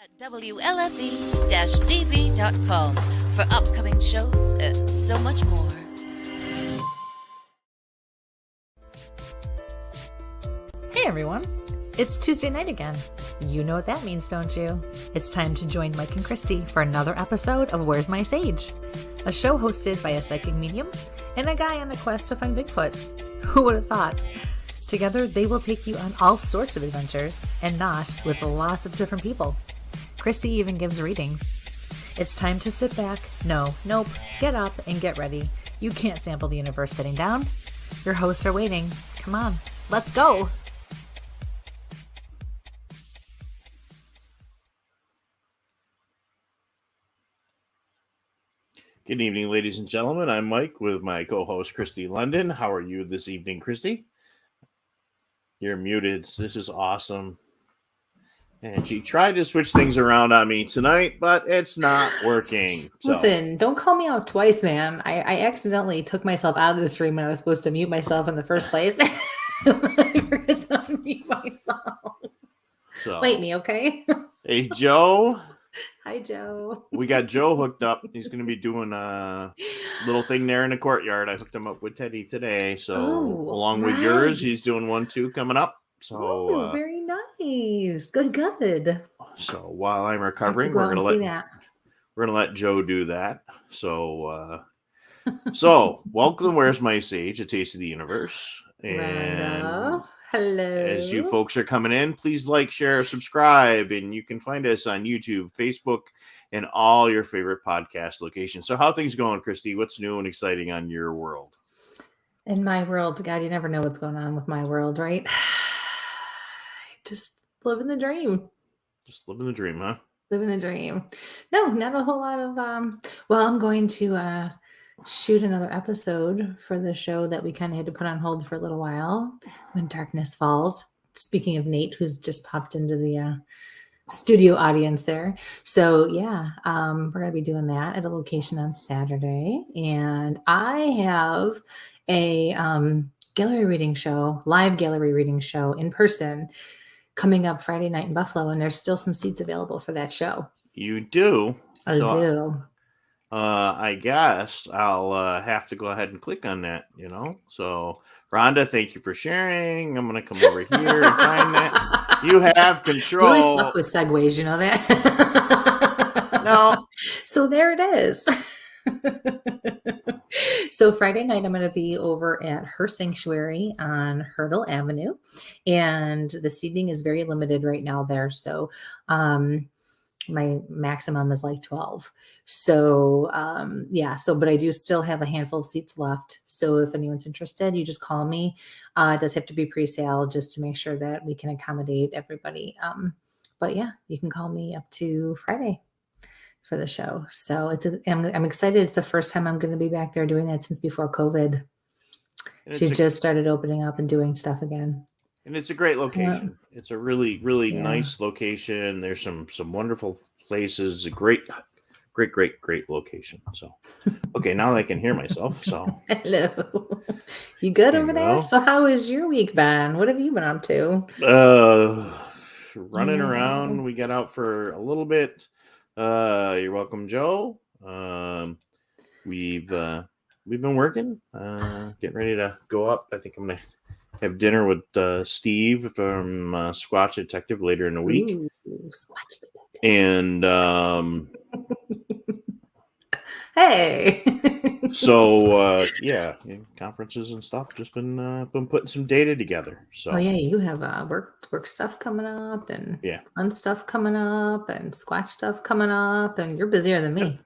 at WLFE-DB.com for upcoming shows and so much more. Hey everyone, it's Tuesday night again. You know what that means, don't you? It's time to join Mike and Kristie for another episode of Where's My Sage? A show hosted by a psychic medium and a guy on a quest to find Bigfoot. Who would have thought? Together, they will take you on all sorts of adventures, and not with lots of different people. Kristie even gives readings. It's time to sit back, get up and get ready. You can't sample the universe sitting down. Your hosts are waiting. Come on, let's go! Good evening, ladies and gentlemen. I'm Mike with my co-host, Kristie London. How are you this evening, Kristie? You're muted. This is awesome. And she tried to switch things around on me tonight, but it's not working. Listen, don't call me out twice, man. I accidentally took myself out of the stream when I was supposed to mute myself in the first place. I forgot to unmute myself. So, Blame me, okay? Hey, Joe. Hi, Joe. We got Joe hooked up. He's going to be doing a little thing there in the courtyard. I hooked him up with Teddy today. So along with yours, he's doing one too coming up. So very nice. Good. So while I'm recovering, we're gonna let Joe do that. So welcome. Where's My Sage? A Taste of the Universe. And hello. As you folks are coming in, please like, share, subscribe, and you can find us on YouTube, Facebook, and all your favorite podcast locations. So how are things going, Kristie? What's new and exciting on your world? In my world, God, you never know what's going on with my world, right? Just living the dream. Just living the dream, huh? Living the dream. No, not a whole lot of I'm going to shoot another episode for the show that we kind of had to put on hold for a little while, When Darkness Falls. Speaking of Nate, who's just popped into the studio audience there. So yeah, we're going to be doing that at a location on Saturday. And I have a gallery reading show, live gallery reading show in person coming up Friday night in Buffalo. And there's still some seats available for that show. You do? I do. I guess I'll have to go ahead and click on that, So, Rhonda, thank you for sharing. I'm going to come over here and find that. You have control. You really suck with segues, you know that? No. So there it is. So Friday night, I'm going to be over at Her Sanctuary on Hurdle Avenue. And the seating is very limited right now there. So, my maximum is like 12. So, but I do still have a handful of seats left. So if anyone's interested, you just call me. It does have to be pre-sale just to make sure that we can accommodate everybody. But yeah, you can call me up to Friday for the show. So I'm excited. It's the first time I'm going to be back there doing that since before COVID. She just started opening up and doing stuff again. And it's a great location. It's a really, really nice location. There's some wonderful places. A great location. So, okay, now I can hear myself. So, hello. You good over there? So, how has your week been? What have you been up to? Running around. We got out for a little bit. You're welcome, Joe. We've been working. Getting ready to go up. I think I'm gonna have dinner with Steve from Squatch Detective later in the week. Ooh, Squatch Detective. And hey. So conferences and stuff. Just been putting some data together. So you have work stuff coming up and fun stuff coming up and Squatch stuff coming up, and you're busier than me.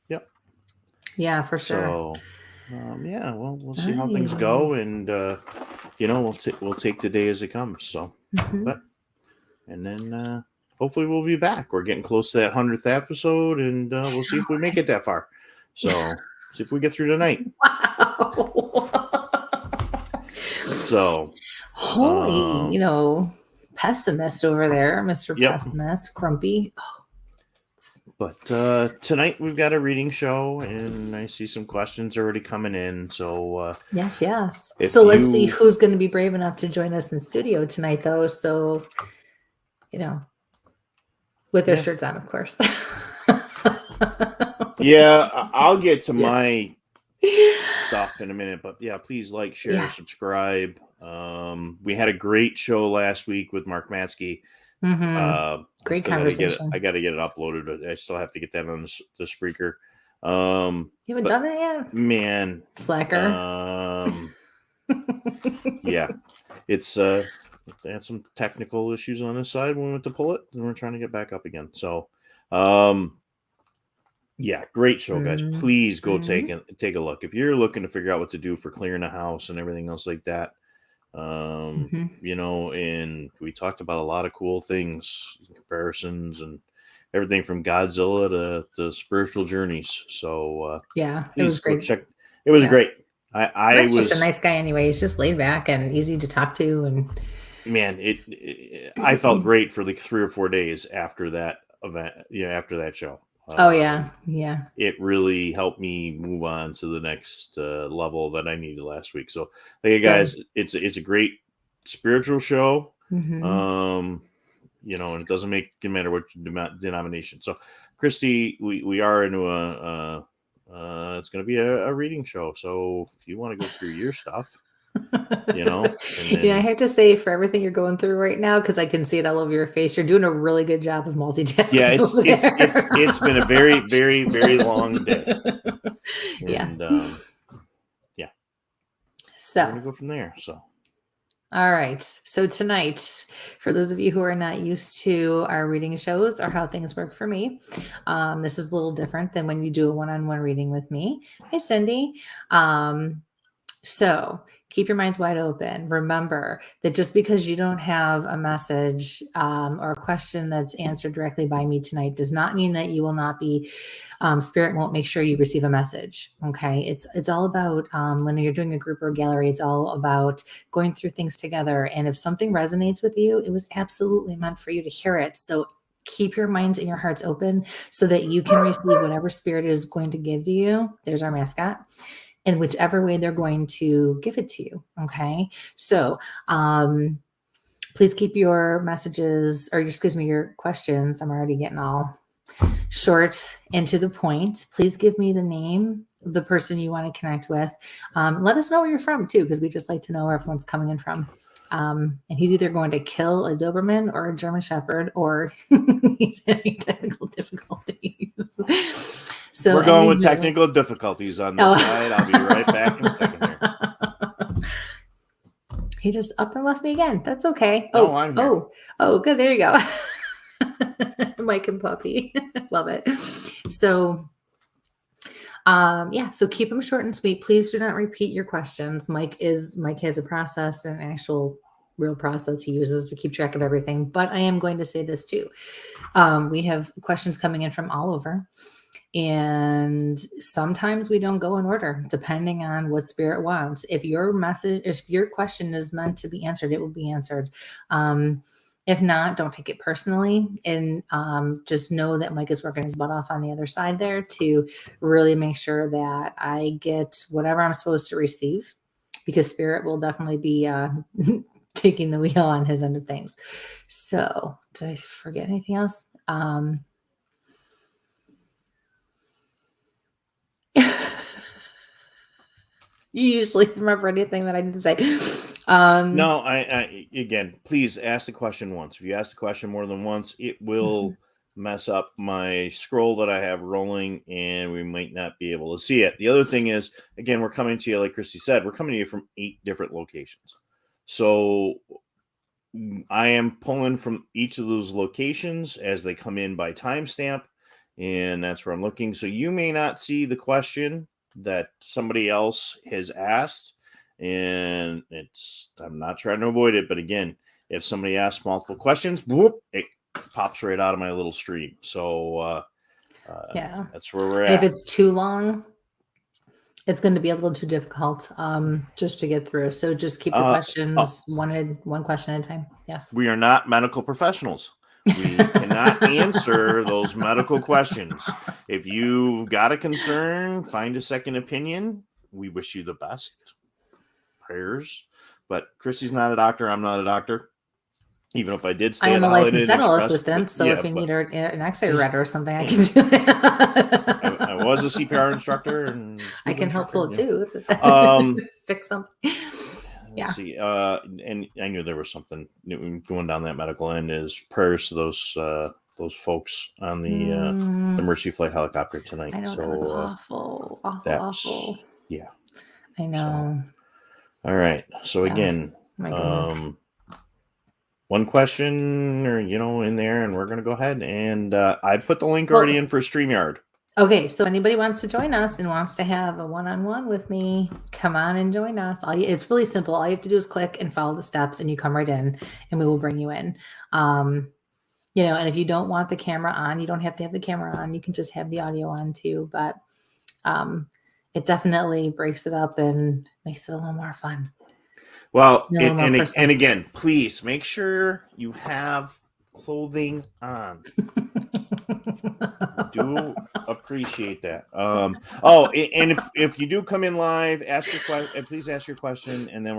Yep. Yeah, for sure. So we'll see how things go, and we'll take the day as it comes. So, and then hopefully we'll be back. We're getting close to that 100th episode, and we'll see if we make it that far. So, see if we get through tonight. Wow. So, holy, pessimist over there, Mr. Pessimist, grumpy. But tonight we've got a reading show, and I see some questions already coming in. So yes. So let's see who's going to be brave enough to join us in studio tonight, though. So, With their Yeah. shirts on, of course. Yeah, I'll get to my stuff in a minute, but yeah, please like, share, subscribe. We had a great show last week with Mark Matsky. Great conversation. I got to get it uploaded. I still have to get that on the Spreaker. You haven't done that yet? Man. Slacker. Yeah. It's they had some technical issues on this side when we went to pull it, and we're trying to get back up again. So yeah, great show, guys. Please go take a look. If you're looking to figure out what to do for clearing a house and everything else like that, you know, and we talked about a lot of cool things, comparisons, and everything from Godzilla to spiritual journeys. So yeah, it was great. Check. It was great. I was just a nice guy anyway. He's just laid back and easy to talk to, and man, I felt great for like 3 or 4 days after that event. After that show. Yeah. It really helped me move on to the next level that I needed last week. So, hey guys, it's a great spiritual show. You know, and it doesn't matter what denomination. So, Kristie, we are into it's going to be a reading show. So, if you want to go through your stuff. You know, I have to say, for everything you're going through right now, because I can see it all over your face, you're doing a really good job of multitasking. Yeah, it's been a very, very, very long day. And, yes. Yeah. So we're gonna go from there. So. All right. So tonight, for those of you who are not used to our reading shows or how things work for me, this is a little different than when you do a one-on-one reading with me. Hi, Cindy. So keep your minds wide open. Remember that just because you don't have a message or a question that's answered directly by me tonight does not mean that you will not be, Spirit won't make sure you receive a message. Okay. It's all about when you're doing a group or a gallery, it's all about going through things together. And if something resonates with you, it was absolutely meant for you to hear it. So keep your minds and your hearts open so that you can receive whatever Spirit is going to give to you. There's our mascot. In whichever way they're going to give it to you. Okay. So please keep your messages, or your questions. I'm already getting all short and to the point. Please give me the name of the person you want to connect with. Let us know where you're from too, because we just like to know where everyone's coming in from. And he's either going to kill a Doberman or a German Shepherd, or he's having technical difficulties. So we're going with technical difficulties on this side. I'll be right back in a second here. He just up and left me again. That's okay. I'm here. Oh, good. There you go. Mike and Puppy. Love it. So, so keep them short and sweet. Please do not repeat your questions. Mike has a process, an actual real process he uses to keep track of everything. But I am going to say this too. We have questions coming in from all over. And sometimes we don't go in order, depending on what Spirit wants. If your question is meant to be answered, it will be answered. If not, don't take it personally, and just know that Mike is working his butt off on the other side there to really make sure that I get whatever I'm supposed to receive, because Spirit will definitely be taking the wheel on his end of things. So, did I forget anything else? You usually remember anything that I didn't say. No, I again, please ask the question once. If you ask the question more than once, it will mess up my scroll that I have rolling, and we might not be able to see it. The other thing is, again, we're coming to you, like Kristie said, we're coming to you from 8 different locations. So I am pulling from each of those locations as they come in by timestamp, and that's where I'm looking. So you may not see the question that somebody else has asked, and I'm not trying to avoid it, but again, if somebody asks multiple questions, whoop, it pops right out of my little stream. So that's where we're at. If it's too long, it's going to be a little too difficult just to get through. So just keep the questions one question at a time. Yes. We are not medical professionals. We cannot answer those medical questions. If you've got a concern, find a second opinion. We wish you the best. Prayers. But Kristie's not a doctor. I'm not a doctor. Even if I did I stay am at a Holiday licensed Inn dental Express, assistant, so if you need an X-ray reader or something, I can do that. I was a CPR instructor and I scuba can help instructor. pull too. Fix something. Let's see. And I knew there was something going down that medical end. Is prayers to those folks on the Mercy flight helicopter tonight. I know, that was awful. Awful. Yeah. I know. So, all right. So again, my goodness. one question in there, and we're going to go ahead and I put the link already in for StreamYard. Okay, so anybody wants to join us and wants to have a one-on-one with me, come on and join us. It's really simple. All you have to do is click and follow the steps, and you come right in, and we will bring you in. And if you don't want the camera on, you don't have to have the camera on. You can just have the audio on too. But it definitely breaks it up and makes it a little more fun. Well, and again, please make sure you have clothing on. Do appreciate that. And if you do come in live, ask your question. Please ask your question, and then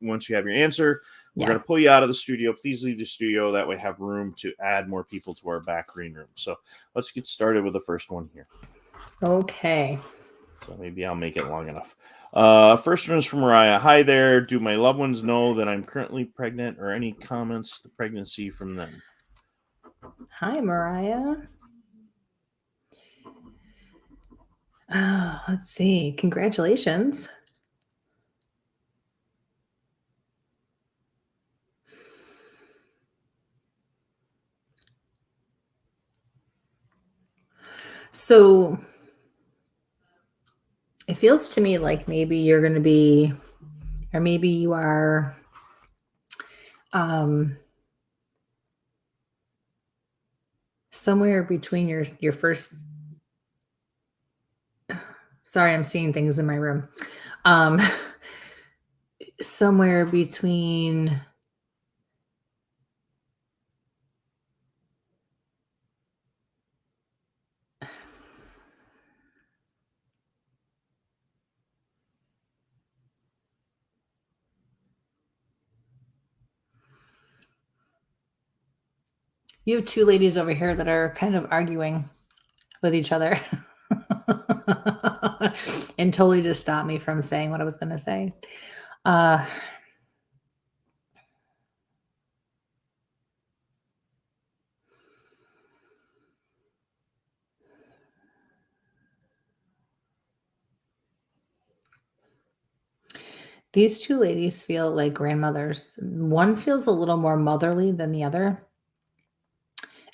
once you have your answer, we're going to pull you out of the studio. Please leave the studio. That way, have room to add more people to our back green room. So let's get started with the first one here. Okay. So maybe I'll make it long enough. First one is from Mariah. Hi there. Do my loved ones know that I'm currently pregnant, or any comments to pregnancy from them? Hi, Mariah. Let's see. Congratulations. So it feels to me like maybe you're going to be, or maybe you are, somewhere between your first. Sorry, I'm seeing things in my room. Somewhere between you have two ladies over here that are kind of arguing with each other and totally just stopped me from saying what I was going to say. These two ladies feel like grandmothers. One feels a little more motherly than the other.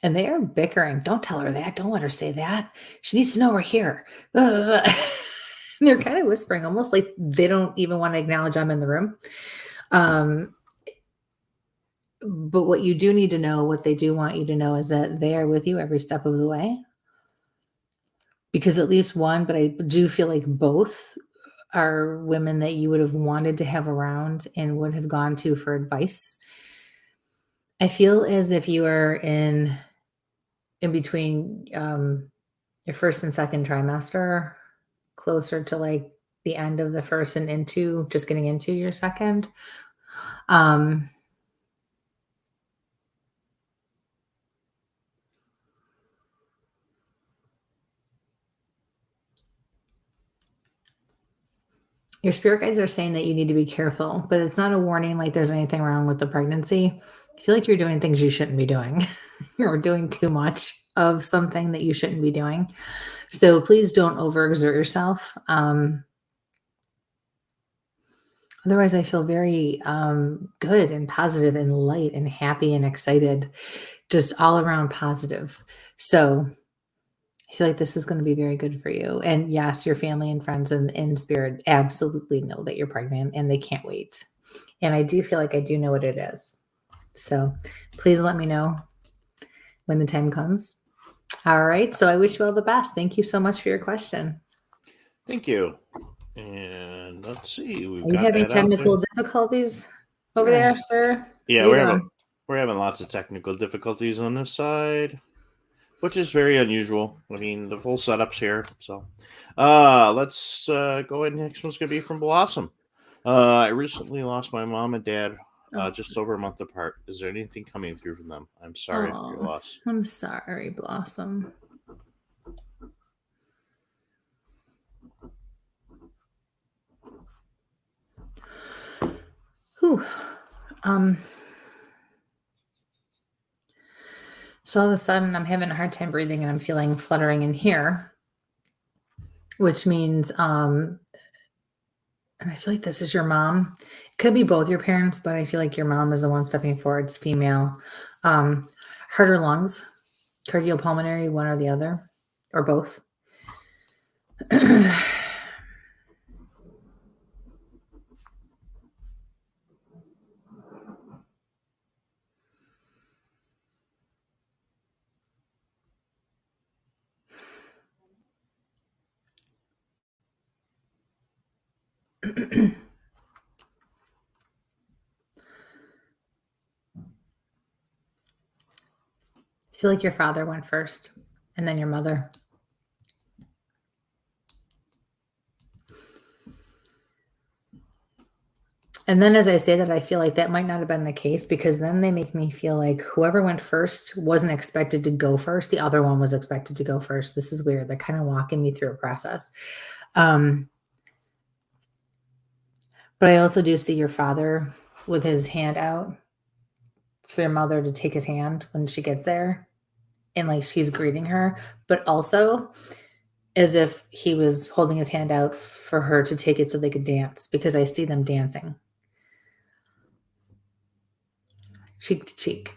And they are bickering. Don't tell her that. Don't let her say that. She needs to know we're here. They're kind of whispering, almost like they don't even want to acknowledge I'm in the room. But what you do need to know, what they do want you to know, is that they are with you every step of the way. Because at least one, but I do feel like both are women that you would have wanted to have around and would have gone to for advice. I feel as if you are in between your first and second trimester, closer to like the end of the first and just getting into your second. Your spirit guides are saying that you need to be careful, but it's not a warning like there's anything wrong with the pregnancy. I feel like you're doing things you shouldn't be doing. You're doing too much of something that you shouldn't be doing. So please don't overexert yourself. Otherwise, I feel very good and positive and light and happy and excited, just all around positive. So I feel like this is going to be very good for you. And yes, your family and friends in spirit absolutely know that you're pregnant and they can't wait. And I do feel like I do know what it is. So please let me know when the time comes. All right. So I wish you all the best. Thank you so much for your question. Thank you. And let's see. Are you having technical difficulties over there, sir? Yeah, we're having lots of technical difficulties on this side, which is very unusual. I mean, the full setup's here. So let's go ahead. Next one's going to be from Blossom. I recently lost my mom and dad just over a month apart. Is there anything coming through from them? I'm sorry for your loss. I'm sorry, Blossom. Whew. So all of a sudden I'm having a hard time breathing and I'm feeling fluttering in here, which means, and I feel like this is your mom. It could be both your parents, but I feel like your mom is the one stepping forward. It's female. Heart or lungs, cardiopulmonary, one or the other, or both. I feel like your father went first and then your mother. And then as I say that, I feel like that might not have been the case, because then they make me feel like whoever went first wasn't expected to go first. The other one was expected to go first. This is weird. They're kind of walking me through a process. But I also do see your father with his hand out. It's for your mother to take his hand when she gets there. And like she's greeting her, but also as if he was holding his hand out for her to take it so they could dance, because I see them dancing. Cheek to cheek.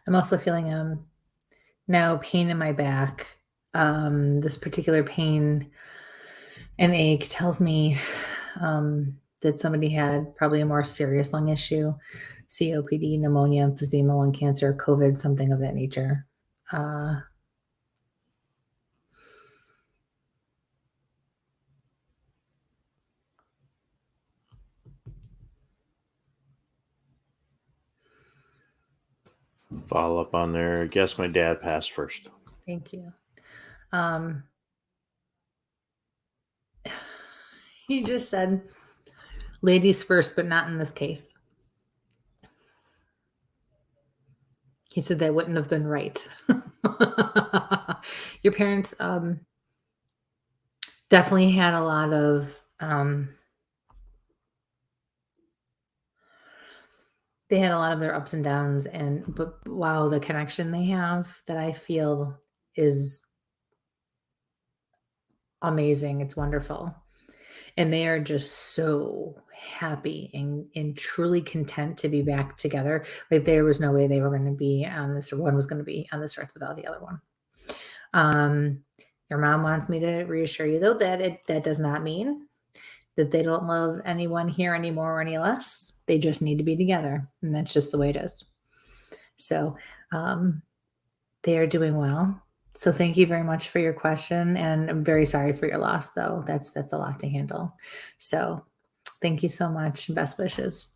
I'm also feeling now pain in my back. This particular pain and ache tells me that somebody had probably a more serious lung issue, COPD, pneumonia, emphysema, lung cancer, COVID, something of that nature. Follow up on there. I guess my dad passed first. Thank you. He just said ladies first, but not in this case. He said that wouldn't have been right. Your parents definitely had a lot of they had a lot of their ups and downs, but wow, the connection they have that I feel is amazing. It's wonderful. And they are just so happy and truly content to be back together. Like there was no way they were going to be on this, or one was going to be on this earth without the other one. Your mom wants me to reassure you, though, that that does not mean that they don't love anyone here anymore or any less. They just need to be together. And that's just the way it is. So they are doing well. So thank you very much for your question. And I'm very sorry for your loss, though. That's a lot to handle. So thank you so much. Best wishes.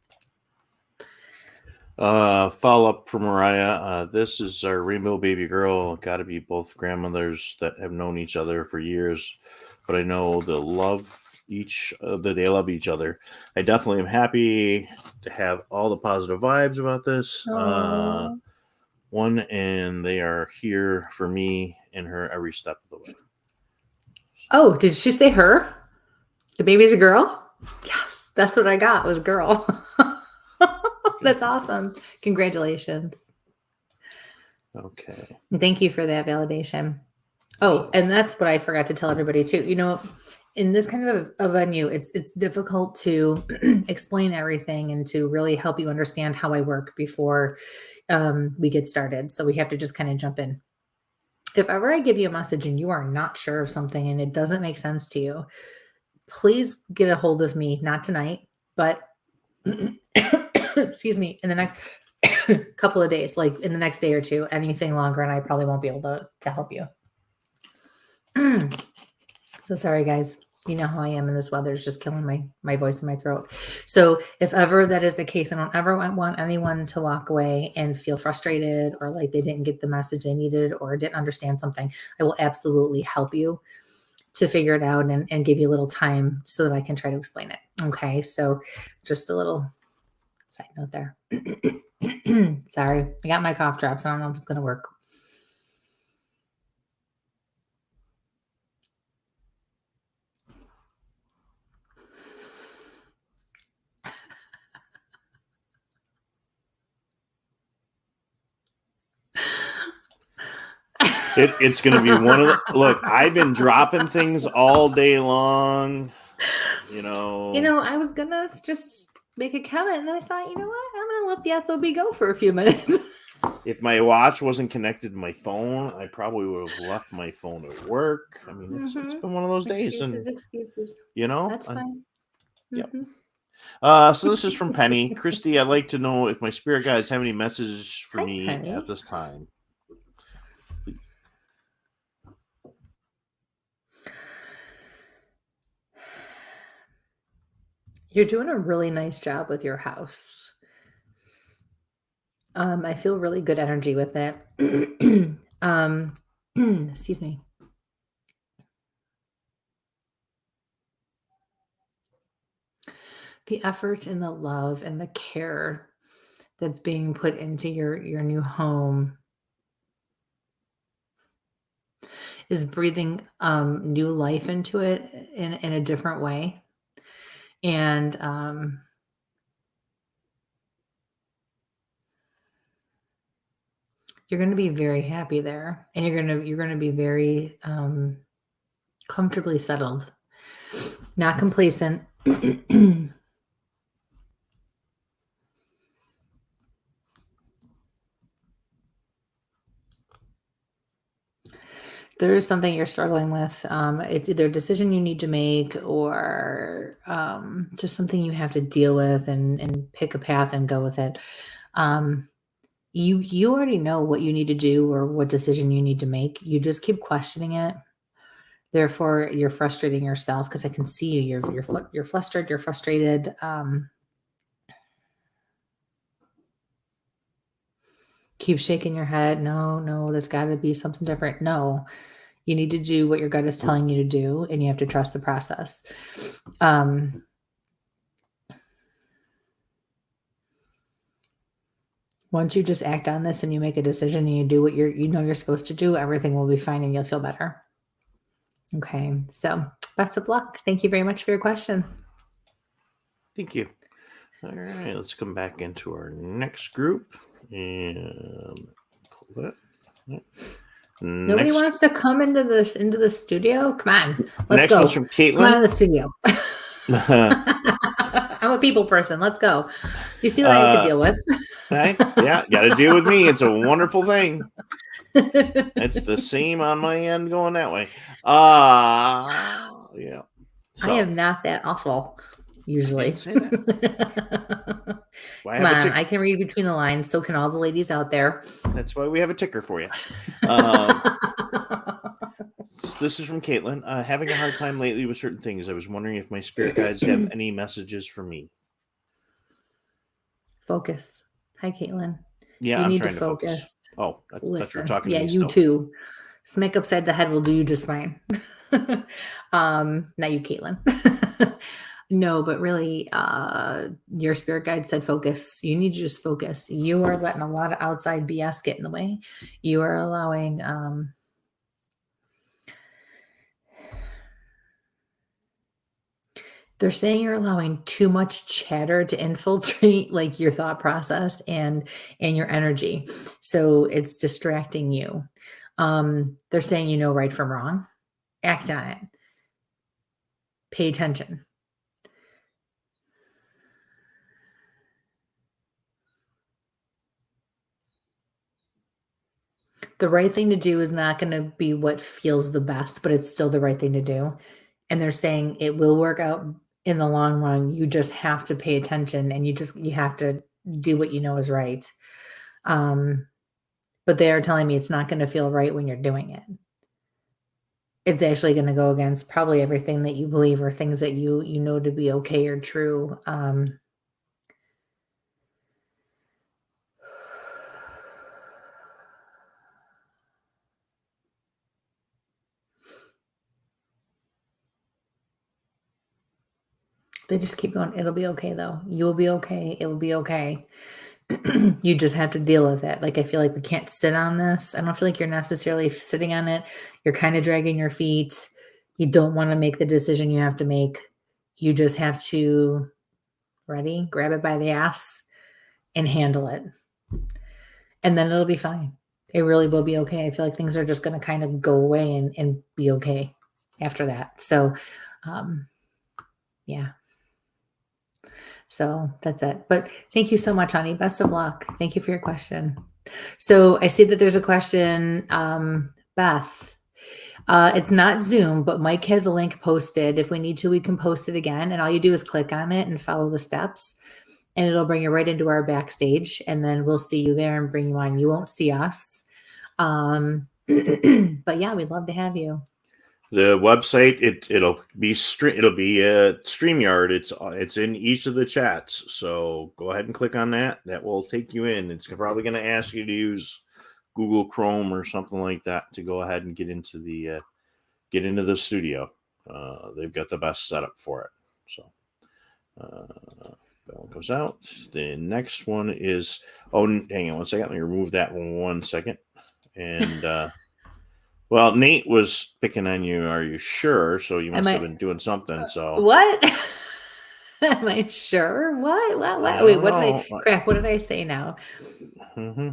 Follow up from Mariah. This is our rainbow baby girl. Got to be both grandmothers that have known each other for years, but I know they love each other. I definitely am happy to have all the positive vibes about this. One, and they are here for me and her every step of the way. Oh, did she say her? The baby's a girl? Yes, that's what I got, was girl. That's awesome. Congratulations. Okay. Thank you for that validation. Oh, and that's what I forgot to tell everybody too. You know, in this kind of a venue, it's difficult to explain everything and to really help you understand how I work before we get started. So we have to just kind of jump in. If ever I give you a message and you are not sure of something and it doesn't make sense to you, please get a hold of me, not tonight, but excuse me, in the next couple of days, like in the next day or two. Anything longer and I probably won't be able to help you. So sorry, guys. You know how I am in this weather is just killing my voice in my throat. So if ever that is the case, I don't ever want anyone to walk away and feel frustrated or like they didn't get the message they needed or didn't understand something. I will absolutely help you to figure it out and give you a little time so that I can try to explain it. Okay. So just a little side note there. Sorry. I got my cough drops. I don't know if it's going to work. It's going to be one of the look. I've been dropping things all day long. I was gonna just make a comment, and then I thought, you know what? I'm gonna let the SOB go for a few minutes. If my watch wasn't connected to my phone, I probably would have left my phone at work. I mean, it's been one of those days, Excuses. That's fine. Yep. So this is from Penny. Kristie, I'd like to know if my spirit guides have any messages for me Penny. At this time. You're doing a really nice job with your house. I feel really good energy with it. Excuse me. The effort and the love and the care that's being put into your new home is breathing new life into it in a different way. And you're going to be very happy there, and you're going to be very comfortably settled, not complacent. There is something you're struggling with. It's either a decision you need to make or just something you have to deal with and pick a path and go with it. You already know what you need to do or what decision you need to make. You just keep questioning it. Therefore, you're frustrating yourself because I can see you. You're flustered. You're frustrated. Keep shaking your head. No, there's got to be something different. No, you need to do what your gut is telling you to do, and you have to trust the process. Once you just act on this and you make a decision and you do what you're supposed to do, everything will be fine and you'll feel better. Okay, so best of luck. Thank you very much for your question. Thank you. All right, let's come back into our next group and pull that. Nobody wants to come into the studio. Come on, let's go. Next one's from Caitlin. Come on in the studio. I'm a people person. Let's go. You see what I have to deal with. Right? Yeah, got to deal with me. It's a wonderful thing. It's the same on my end going that way. Yeah. So, I am not that awful. Usually. I say that. Come on, I can read between the lines. So can all the ladies out there. That's why we have a ticker for you. This is from Caitlin. Having a hard time lately with certain things. I was wondering if my spirit guides have any messages for me. Focus. Hi, Caitlin. Yeah, you I'm need trying to focus. Oh, I thought you were talking to me. Yeah, you too. Smack upside the head will do you just fine. Not you, Caitlin. No, but really, your spirit guide said focus. You need to just focus. You are letting a lot of outside BS get in the way. You are allowing they're saying you're allowing too much chatter to infiltrate like your thought process and your energy. So it's distracting you. They're saying you know right from wrong. Act on it. Pay attention. The right thing to do is not going to be what feels the best, but it's still the right thing to do. And they're saying it will work out in the long run. You just have to pay attention and you have to do what you know is right. But they are telling me it's not going to feel right when you're doing it. it's actually going to go against probably everything that you believe or things that you know to be okay or true. They just keep going. It'll be okay though. You'll be okay. It will be okay. You just have to deal with it. Like, I feel like we can't sit on this. I don't feel like you're necessarily sitting on it. You're kind of dragging your feet. You don't want to make the decision you have to make. You just have to grab it by the ass and handle it. And then it'll be fine. It really will be okay. I feel like things are just going to kind of go away and be okay after that. So, yeah. So that's it. But thank you so much, honey. Best of luck. Thank you for your question. So I see that there's a question, Beth. It's not Zoom, but Mike has a link posted. If we need to, we can post it again. And all you do is click on it and follow the steps. And it'll bring you right into our backstage. And then we'll see you there and bring you on. You won't see us. But yeah, we'd love to have you. The website, it'll be StreamYard. It's in each of the chats. So go ahead and click on that. That will take you in. It's probably going to ask you to use Google Chrome or something like that to go ahead and get into the studio. They've got the best setup for it. So that one goes out. The next one is, hang on one second. Let me remove that one second. And well, Nate was picking on you. Are you sure? So you must have been doing something. So what? Am I sure? What? Wait, what did I say now? Mm-hmm.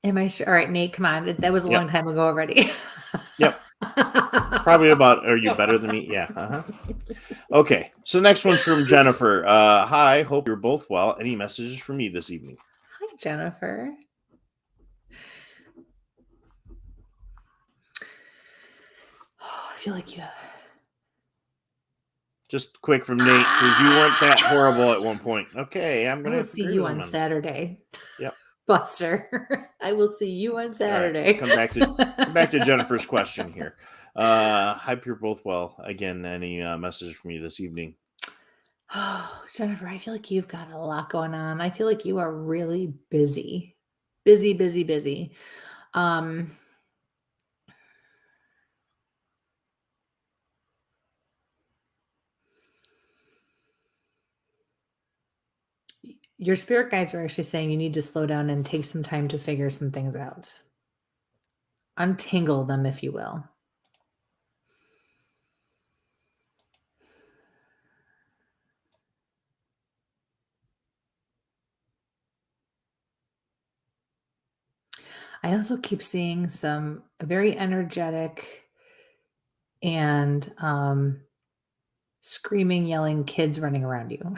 Am I sure? All right, Nate, come on. That was a long time ago already. Yep. Probably about, are you better than me? Yeah. Uh-huh. Okay. So next one's from Jennifer. Hi, hope you're both well. Any messages for me this evening? Hi, Jennifer. Oh, I feel like you have... Just quick from Nate, because you weren't that horrible at one point. Okay, I'm going to see you on Saturday. Yep. Buster, I will see you on Saturday. Right, come back to Jennifer's question here. Hope you're both well. Again, any message from you this evening? Oh, Jennifer, I feel like you've got a lot going on. I feel like you are really busy. Busy. Your spirit guides are actually saying you need to slow down and take some time to figure some things out. Untangle them, if you will. I also keep seeing some very energetic and screaming, yelling kids running around you.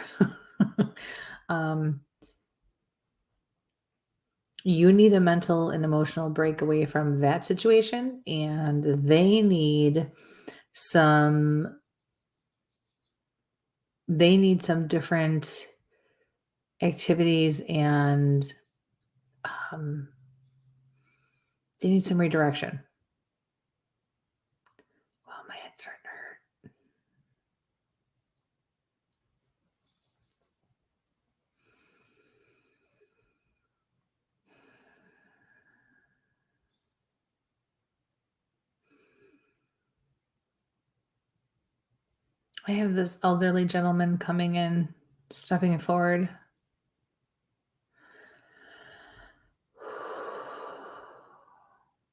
You need a mental and emotional break away from that situation, and they need some different activities, and they need some redirection. Wow, my head's starting to hurt. I have this elderly gentleman coming in, stepping forward.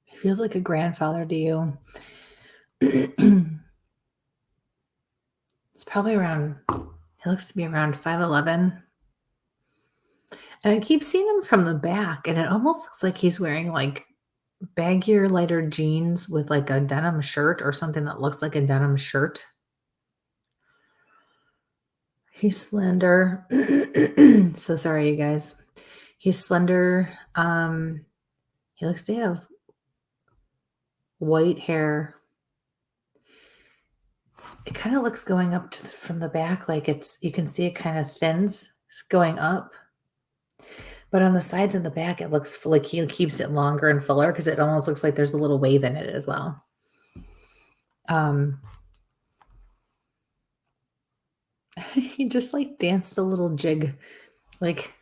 He feels like a grandfather to you. It's probably around, he looks to be around 5'11". And I keep seeing him from the back, and it almost looks like he's wearing like baggier, lighter jeans with like a denim shirt or something that looks like a denim shirt. He's slender. So sorry, you guys. He's slender. He looks to have white hair. It kind of looks going up from the back, like you can see it kind of thins going up. But on the sides and the back, it looks like he keeps it longer and fuller because it almost looks like there's a little wave in it as well. he just like danced a little jig. Like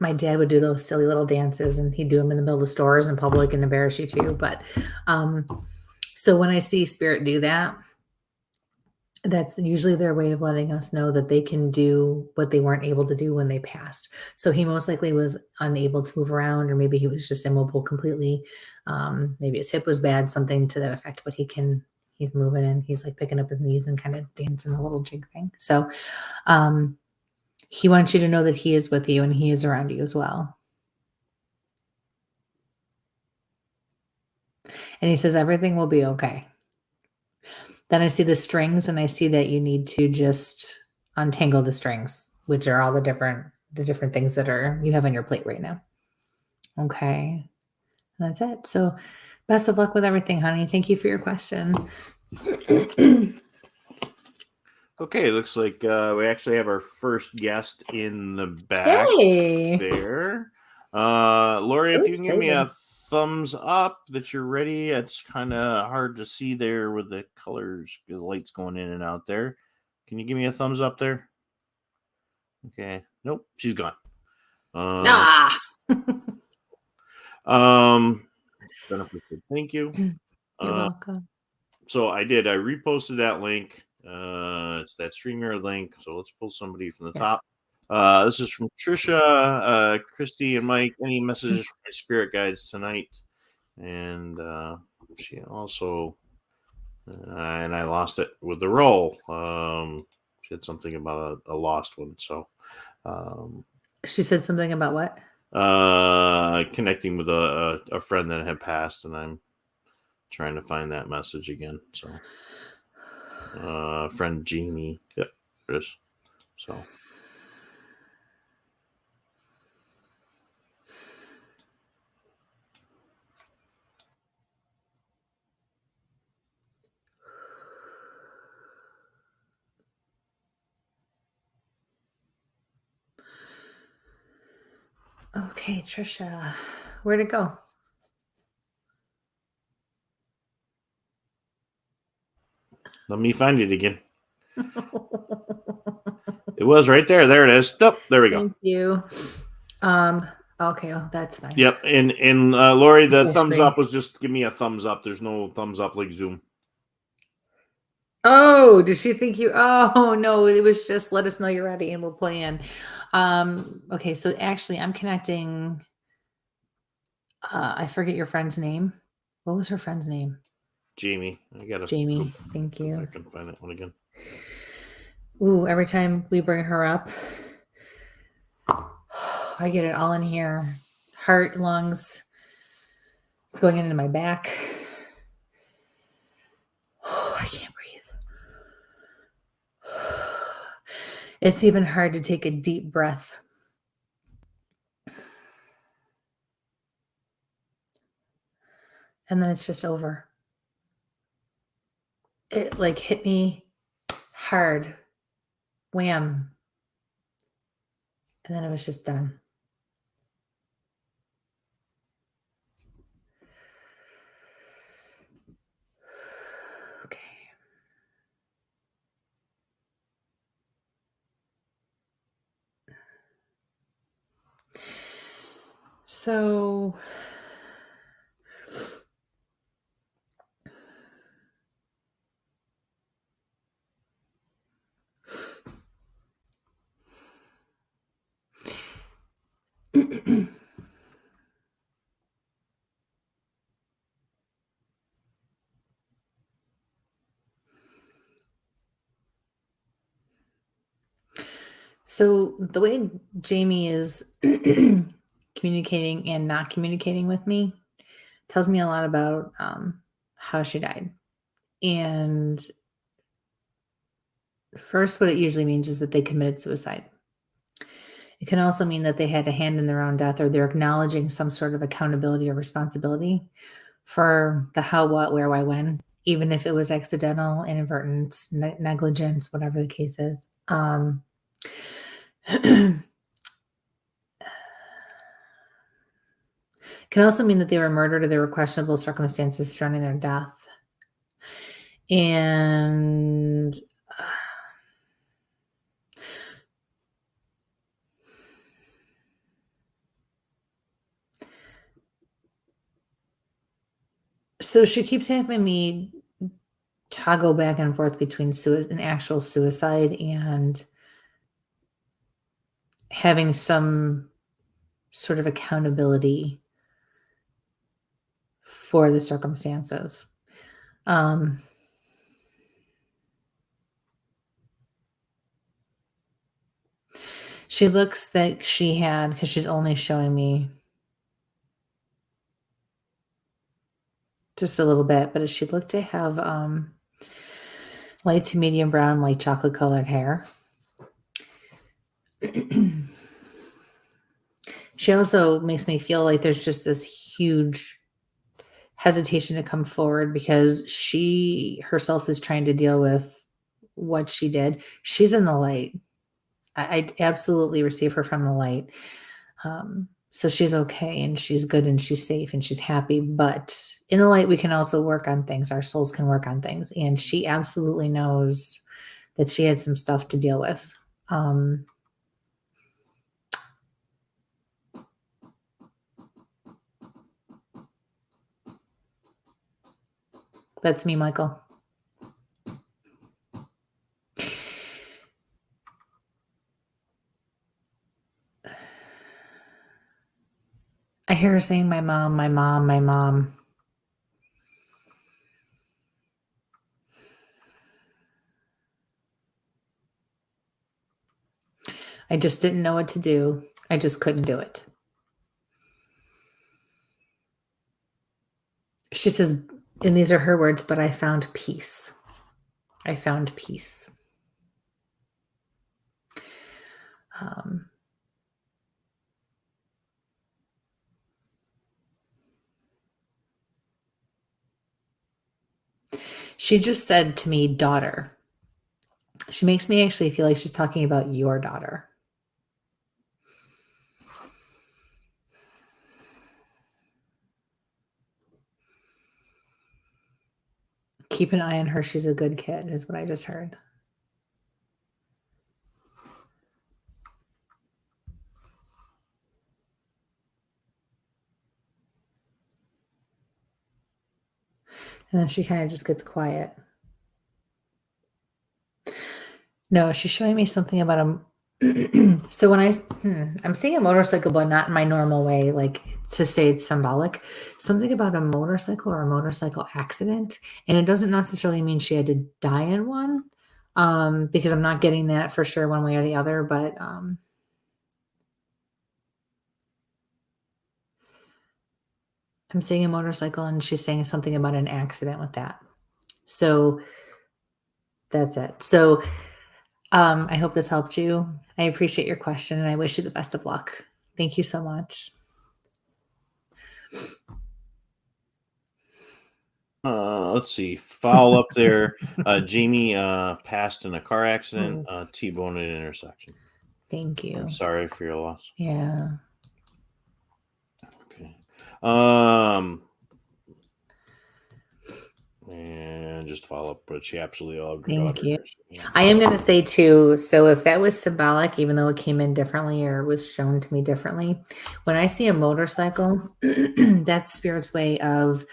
my dad would do those silly little dances, and he'd do them in the middle of the stores in public and embarrass you too. But so when I see spirit do that, that's usually their way of letting us know that they can do what they weren't able to do when they passed. So he most likely was unable to move around, or maybe he was just immobile completely. Maybe his hip was bad, something to that effect, but he's moving, and he's like picking up his knees and kind of dancing a little jig thing. So he wants you to know that he is with you and he is around you as well. And he says everything will be okay. Then I see the strings, and I see that you need to just untangle the strings, which are all the different things that you have on your plate right now. Okay. That's it. So best of luck with everything, honey. Thank you for your question. Okay, looks like we actually have our first guest in the back there. Lori, So if you can give me a excited. thumbs up that you're ready. It's kind of hard to see there with the colors, the lights going in and out there. Can you give me a thumbs up there? Okay. Nope, she's gone. Thank you. You're welcome. So I reposted that link. It's that StreamYard link. So let's pull somebody from the top. This is from Trisha, Kristie and Mike. Any messages from my spirit guides tonight? And she also, and I lost it with the roll. She had something about a lost one. So she said something about what? Connecting with a friend that had passed, and I'm trying to find that message again. So friend Jamie. Yep, there it is. So okay, Trisha, where'd it go? let me find it again. It was right there. There it is. Nope, there we go. Thank you. Okay, well, that's fine. Yep, and Lori, the thumbs up was just give me a thumbs up. There's no thumbs up like Zoom. Oh, did she think you? Oh no, it was just let us know you're ready and we'll play in. Okay, so actually, I'm connecting. I forget your friend's name. What was her friend's name? Jamie. I got Jamie. Thank you. I can find that one again. Ooh, every time we bring her up, I get it all in here. Heart, lungs. It's going into my back. I can't breathe. It's even hard to take a deep breath. And then it's just over. It like hit me hard. Wham. And then it was just done. Okay. So So the way Jamie is communicating and not communicating with me tells me a lot about how she died. And first, what it usually means is that they committed suicide. It can also mean that they had a hand in their own death, or they're acknowledging some sort of accountability or responsibility for the how, what, where, why, when, even if it was accidental, inadvertent, negligence, whatever the case is. Can also mean that they were murdered or there were questionable circumstances surrounding their death. And so she keeps having me toggle back and forth between an actual suicide and having some sort of accountability for the circumstances. She looks like she had, because she's only showing me just a little bit, but she looked to have light to medium brown, light chocolate colored hair. She also makes me feel like there's just this huge hesitation to come forward because she herself is trying to deal with what she did. She's in the light. I absolutely receive her from the light. So she's okay and she's good and she's safe and she's happy. But in the light, we can also work on things. Our souls can work on things. And she absolutely knows that she had some stuff to deal with. That's me, Michael. I hear her saying, my mom, my mom, my mom. I just didn't know what to do. I just couldn't do it. She says, and these are her words, but I found peace. I found peace. She just said to me, daughter. She makes me actually feel like she's talking about your daughter. Keep an eye on her. She's a good kid, is what I just heard. And then she kind of just gets quiet. No, she's showing me something about a. So when I'm seeing a motorcycle, but not in my normal way, like to say it's symbolic. Something about a motorcycle or a motorcycle accident, and it doesn't necessarily mean she had to die in one, because I'm not getting that for sure one way or the other. But I'm seeing a motorcycle, and she's saying something about an accident with that. So that's it. So I hope this helped you. I appreciate your question, and I wish you the best of luck. Thank you so much. Let's see. Foul up there. Jamie passed in a car accident, T-boned at an intersection. Thank you. I'm sorry for your loss. Yeah. Okay. And just follow up, but she absolutely loved her daughter. Thank you. I am going to say too, so if that was symbolic, even though it came in differently or was shown to me differently, when I see a motorcycle, that's Spirit's way of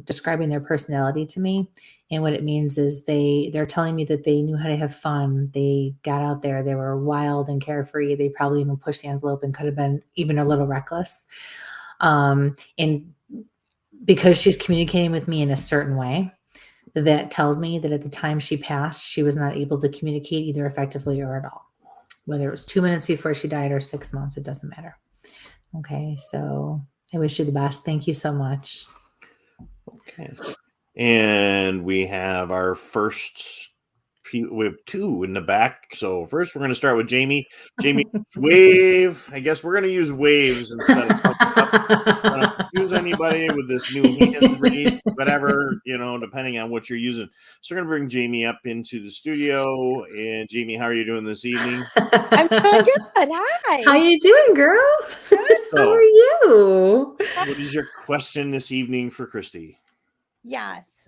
describing their personality to me. And what it means is they're telling me that they knew how to have fun. They got out there. They were wild and carefree. They probably even pushed the envelope and could have been even a little reckless. And because she's communicating with me in a certain way, that tells me that at the time she passed, she was not able to communicate either effectively or at all. Whether it was 2 minutes before she died or 6 months, it doesn't matter. Okay, so I wish you the best. Thank you so much. Okay. And we have our first, we have two in the back. So first we're going to start with Jamie. Jamie, wave. I guess we're going to use waves instead of thumbs up. I don't use anybody with this new hand raise, whatever, depending on what you're using. So we're going to bring Jamie up into the studio. And Jamie, how are you doing this evening? I'm doing good. Hi. How you doing, girl? Good. How are you? What is your question this evening for Kristie? Yes.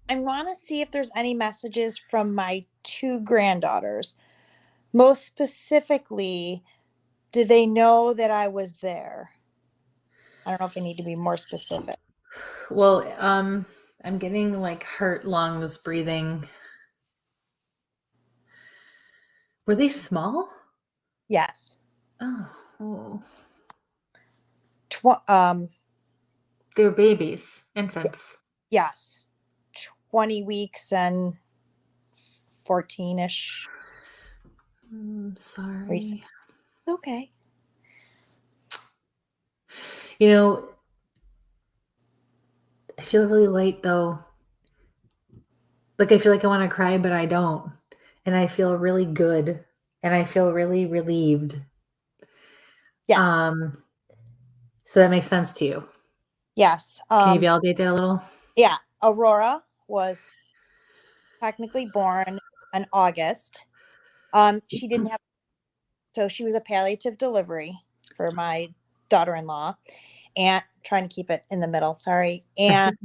I want to see if there's any messages from my 2 granddaughters. Most specifically, do they know that I was there? I don't know if I need to be more specific. Well, I'm getting like heart, lungs, breathing. Were they small? Yes. Oh. They were babies, infants. Yes. 20 weeks and 14-ish. Sorry. Okay. You know, I feel really light though. Like I feel like I want to cry, but I don't. And I feel really good. And I feel really relieved. Yes. So that makes sense to you. Yes. Can you validate that a little? Yeah. Aurora was technically born in August. She didn't have, so she was a palliative delivery for my daughter-in-law, and trying to keep it in the middle. Sorry. And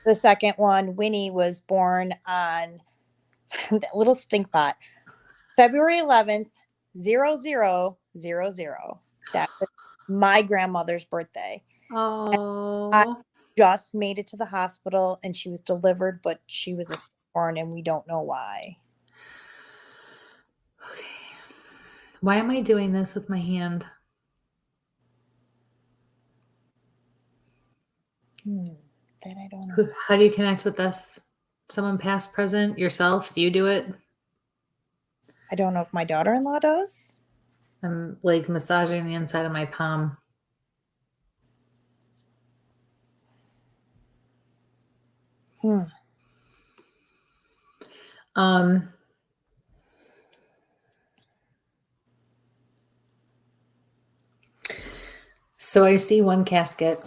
the second one, Winnie, was born on that little stink pot, February 11th, 0000. That was my grandmother's birthday. Oh. I just made it to the hospital and she was delivered, but she was a stillborn and we don't know why. Okay. Why am I doing this with my hand? That I don't know. How do you connect with this? Someone past, present, yourself? Do you do it? I don't know if my daughter-in-law does. I'm like massaging the inside of my palm. So I see one casket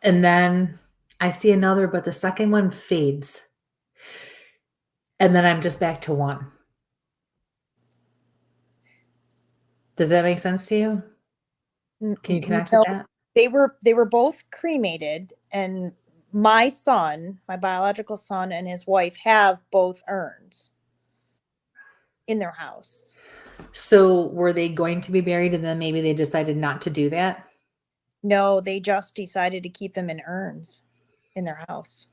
and then I see another, but the second one fades. And then I'm just back to one. Does that make sense to you? Can you connect with that? They were both cremated, and my son, my biological son, and his wife have both urns in their house. So were they going to be buried and then maybe they decided not to do that? No, they just decided to keep them in urns in their house.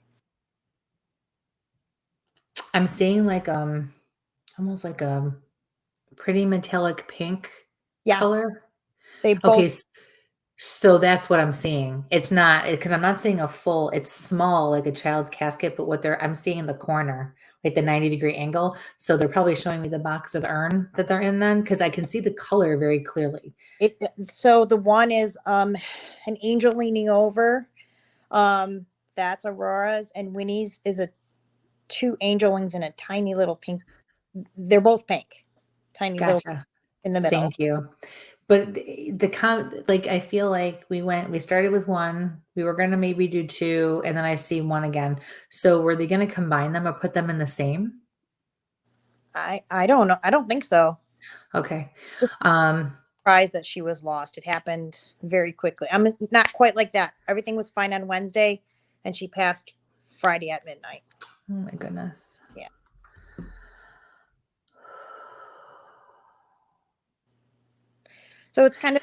I'm seeing like almost like a pretty metallic pink color. They both. Okay, so that's what I'm seeing. It's not because I'm not seeing a full. It's small like a child's casket, but I'm seeing in the corner, like the 90-degree angle. So they're probably showing me the box or the urn that they're in then, because I can see the color very clearly. So the one is an angel leaning over. That's Aurora's, and Winnie's is a 2 angel wings and a tiny little pink. They're both pink, tiny little in the middle. Thank you. But like I feel like we started with one, we were gonna maybe do 2, and then I see one again. So were they gonna combine them or put them in the same? I don't know. I don't think so. Okay. Surprised that she was lost. It happened very quickly. I'm not quite like that. Everything was fine on Wednesday, and she passed Friday at midnight. Oh my goodness. Yeah. So it's kind of,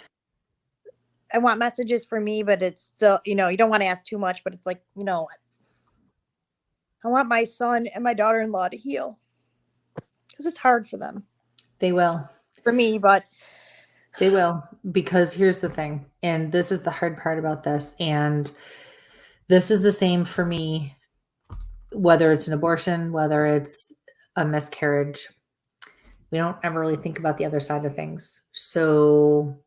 I want messages for me, but it's still, you don't want to ask too much, but it's like, I want my son and my daughter-in-law to heal because it's hard for them. They will. For me, but they will, because here's the thing, and this is the hard part about this, and this is the same for me, whether it's an abortion, whether it's a miscarriage. We don't ever really think about the other side of things. So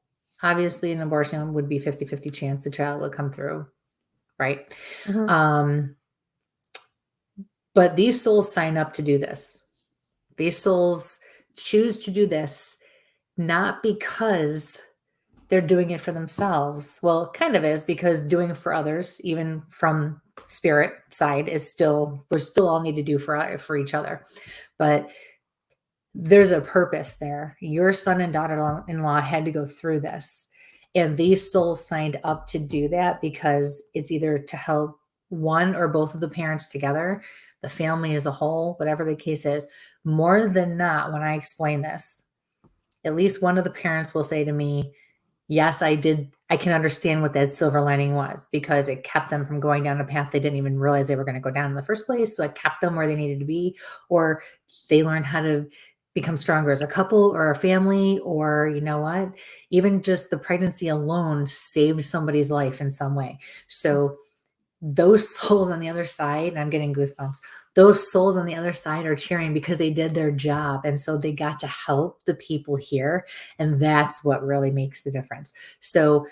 obviously an abortion would be 50-50 chance the child would come through, right? Mm-hmm. But these souls sign up to do this. These souls choose to do this not because they're doing it for themselves. Well, it kind of is, because doing it for others, even from spirit side, we're still all need to do for each other. But there's a purpose there. Your son and daughter-in-law had to go through this. And these souls signed up to do that because it's either to help one or both of the parents together, the family as a whole, whatever the case is, more than not, when I explain this, at least one of the parents will say to me, yes, I can understand what that silver lining was, because it kept them from going down a path they didn't even realize they were going to go down in the first place. So it kept them where they needed to be, or they learned how to become stronger as a couple or a family, or you know what, even just the pregnancy alone saved somebody's life in some way. So those souls on the other side, and I'm getting goosebumps, those souls on the other side are cheering because they did their job. And so they got to help the people here. And that's what really makes the difference. So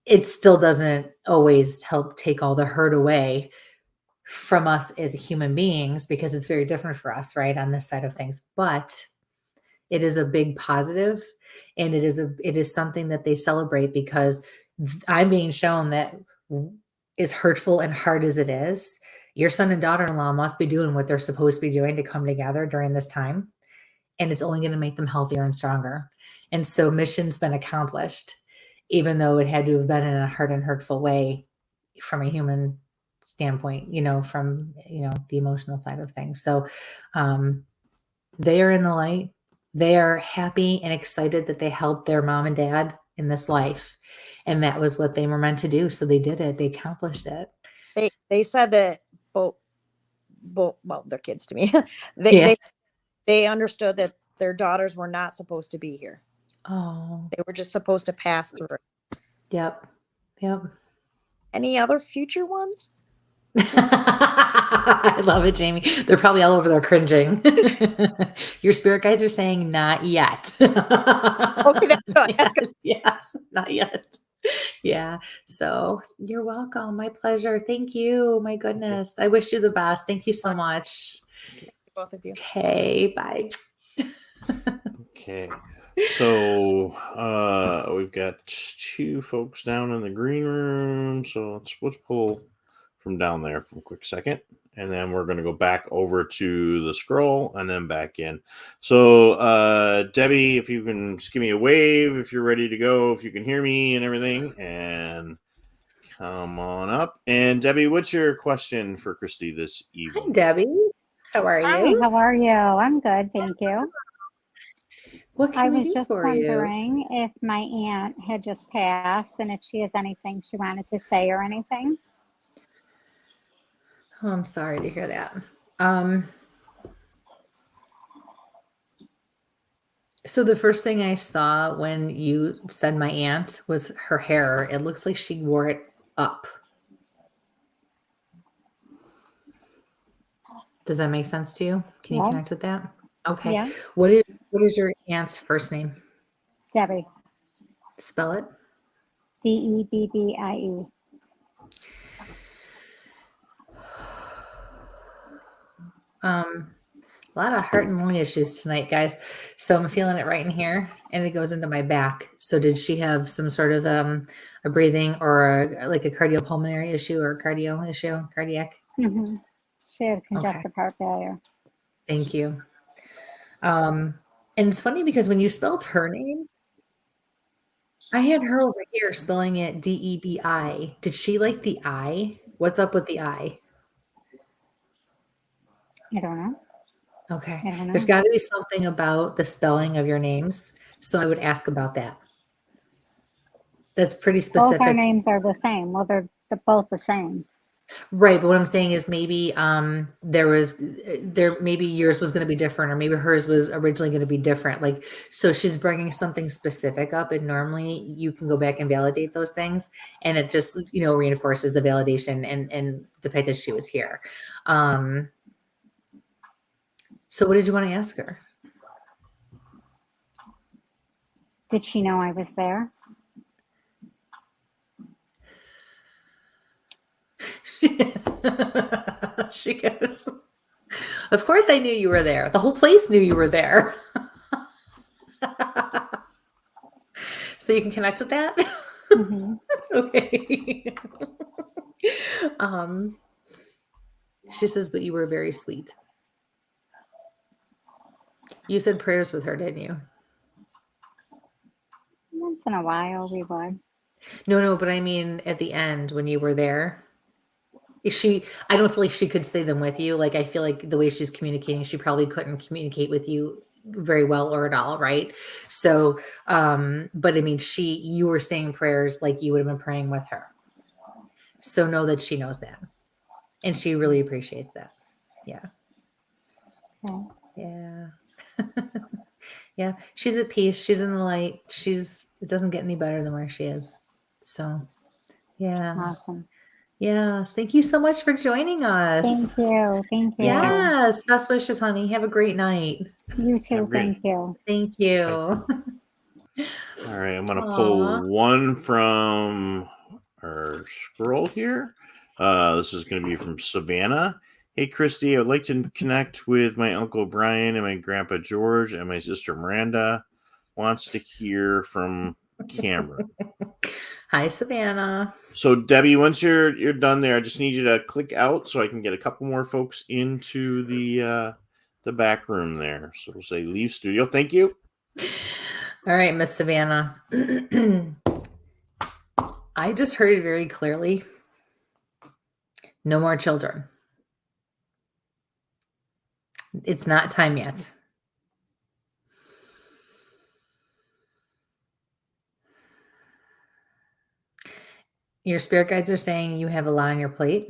it still doesn't always help take all the hurt away from us as human beings, because it's very different for us, right, on this side of things. But it is a big positive, and it is something that they celebrate, because I'm being shown that, as hurtful and hard as it is, your son and daughter-in-law must be doing what they're supposed to be doing to come together during this time. And it's only going to make them healthier and stronger. And so mission's been accomplished, even though it had to have been in a hard and hurtful way from a human standpoint, from, the emotional side of things. So they are in the light. They are happy and excited that they helped their mom and dad in this life. And that was what they were meant to do. So they did it. They accomplished it. They said that both, well, they're kids to me. They understood that their daughters were not supposed to be here. Oh. They were just supposed to pass through. Yep. Any other future ones? I love it, Jamie. They're probably all over there cringing. Your spirit guides are saying not yet. Okay, that's good. That's good. Yes, not yet. Yeah. So you're welcome. My pleasure. Thank you. My goodness. I wish you the best. Thank you so much. Both of you. Okay. Bye. Okay. So we've got 2 folks down in the green room. So let's pull from down there for a quick second. And then we're going to go back over to the scroll and then back in. So Debbie, if you can just give me a wave if you're ready to go, if you can hear me and everything, and come on up. And Debbie, what's your question for Kristie this evening? Hi, Debbie. How are you? Hi, how are you? I'm good, thank you. What can I we was do just for you? wondering if my aunt had just passed and if she has anything she wanted to say or anything. Oh, I'm sorry to hear that. So the first thing I saw when you said my aunt was her hair. It looks like she wore it up. Does that make sense to you? Can you connect with that? Okay. Yeah. What is your aunt's first name? Debbie. Spell it. Debbie. A lot of heart and lung issues tonight, guys. So I'm feeling it right in here, and it goes into my back. So did she have some sort of a breathing or a cardiopulmonary issue or cardiac? Mm-hmm. She had congestive heart failure. Thank you. And it's funny because when you spelled her name, I had her over here spelling it Debi. Did she like the I? What's up with the I? I don't know. Okay. I don't know. There's got to be something about the spelling of your names. So I would ask about that. That's pretty specific. Both our names are the same. Well, they're both the same. Right. But what I'm saying is maybe maybe yours was going to be different, or maybe hers was originally going to be different. So she's bringing something specific up, and normally you can go back and validate those things. And it just, reinforces the validation and the fact that she was here. So what did you want to ask her? Did she know I was there? She goes, of course I knew you were there. The whole place knew you were there. So you can connect with that? Mm-hmm. Okay. She says, but you were very sweet. You said prayers with her, didn't you? Once in a while we would. No, but I mean at the end when you were there. I don't feel like she could say them with you. Like, I feel like the way she's communicating, she probably couldn't communicate with you very well or at all, right? So, but I mean, you were saying prayers like you would have been praying with her. So know that she knows that. And she really appreciates that. Yeah. Okay. Yeah. Yeah. She's at peace. She's in the light. It doesn't get any better than where she is. So, yeah. Awesome. Yes. Thank you so much for joining us. Thank you. Thank you. Yes. Best wishes, honey. Have a great night. You too. Thank you. Thank you. All right. I'm going to Aw. pull one from our scroll here. This is going to be from Savannah. Hey, Kristie, I would like to connect with my Uncle Brian and my Grandpa George, and my sister Miranda wants to hear from Cameron. Hi, Savannah. So, Debbie, once you're done there, I just need you to click out so I can get a couple more folks into the back room there. So we'll say leave studio. Thank you. All right, Miss Savannah. I just heard it very clearly. No more children. It's not time yet. Your spirit guides are saying you have a lot on your plate.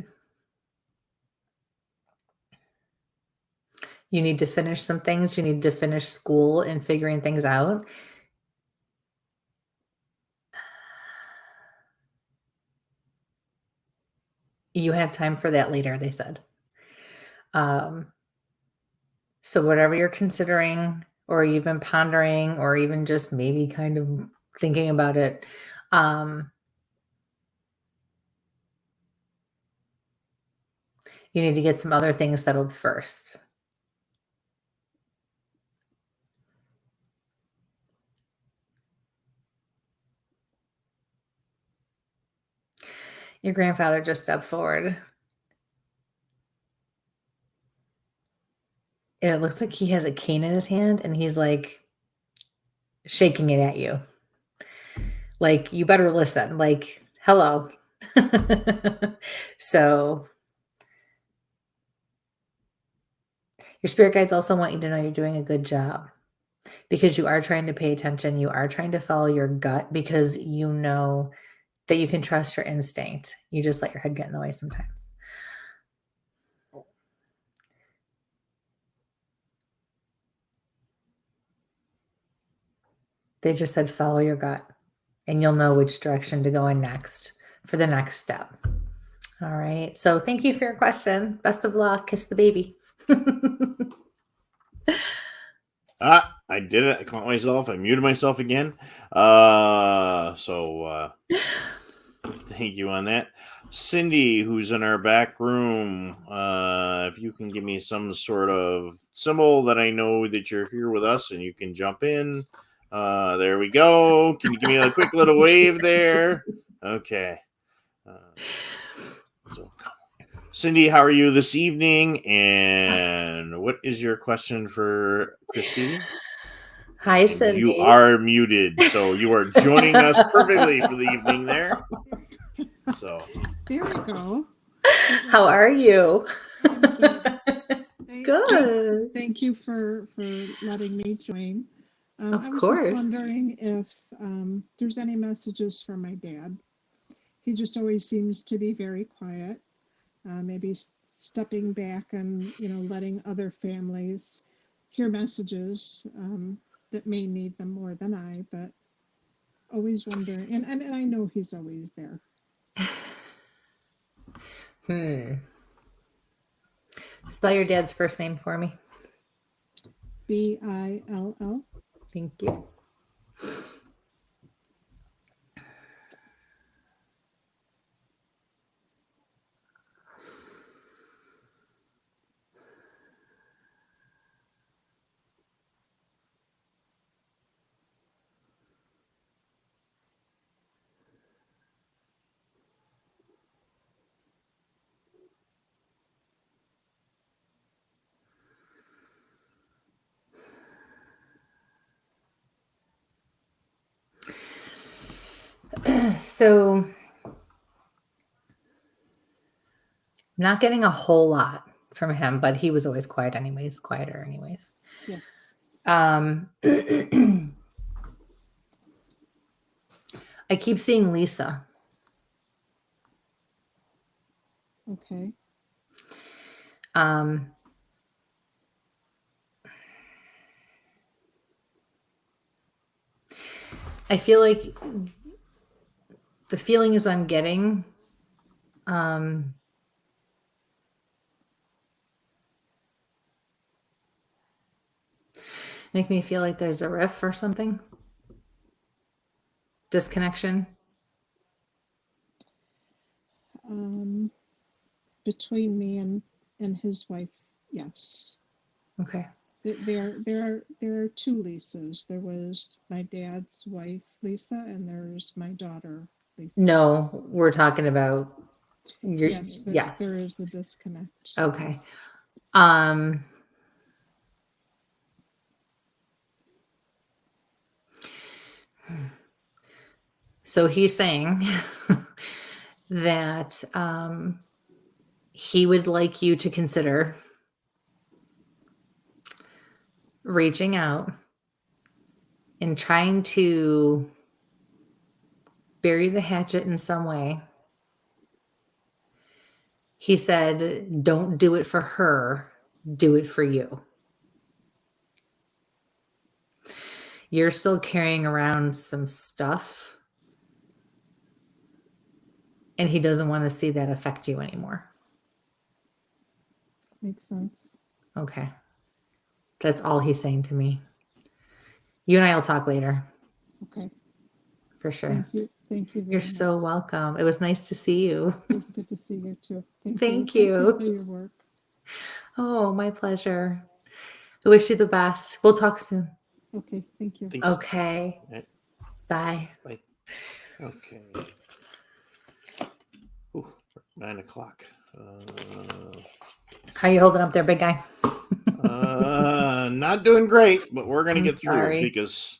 You need to finish some things. You need to finish school and figuring things out. You have time for that later, they said. So whatever you're considering, or you've been pondering, or even just maybe kind of thinking about it, you need to get some other things settled first. Your grandfather just stepped forward. And it looks like he has a cane in his hand and he's like shaking it at you. Like, you better listen. Like, hello. So your spirit guides also want you to know you're doing a good job, because you are trying to pay attention. You are trying to follow your gut, because you know that you can trust your instinct. You just let your head get in the way sometimes. They just said follow your gut, and you'll know which direction to go in next for the next step. All right. So thank you for your question. Best of luck. Kiss the baby. I did it. I caught myself. I muted myself again. So thank you on that. Cindy, who's in our back room, if you can give me some sort of symbol that I know that you're here with us and you can jump in. There we go. Can you give me a quick little wave there? Okay. So, Cindy, how are you this evening? And what is your question for Kristie? Hi, Cindy. You are muted, so you are joining us perfectly for the evening there. So there we go. How are you? Good. Thank you for letting me join. Of I was course. just wondering if there's any messages from my dad. He just always seems to be very quiet. Maybe stepping back and letting other families hear messages that may need them more than I, but always wondering. And I know he's always there. Spell your dad's first name for me. Bill. Thank you. So Not getting a whole lot from him, but he was always quiet anyways, quieter anyways. Yeah. I keep seeing Lisa. Okay. I feel like the feeling is I'm getting make me feel like there's a riff or something. Disconnection. Between me and his wife, yes. Okay. There are two Lisas. There was my dad's wife, Lisa, and there's my daughter, Lisa. No, we're talking about Yes, yes. there is the disconnect. Okay. So he's saying that he would like you to consider reaching out and trying to bury the hatchet in some way. He said, don't do it for her, do it for you. You're still carrying around some stuff, and he doesn't want to see that affect you anymore. Makes sense. Okay. That's all he's saying to me. You and I will talk later. Okay. For sure. Thank you. Thank you very You're much. so welcome. It was nice to see you. It was good to see you too. Thank Thank you. you for your work. Oh, my pleasure. I wish you the best. We'll talk soon. Okay. Thank you. Thanks. Okay. Right. Bye. Bye. Okay. Ooh, 9 o'clock. How you holding up there, big guy? Not doing great, but we're gonna I'm get sorry. through because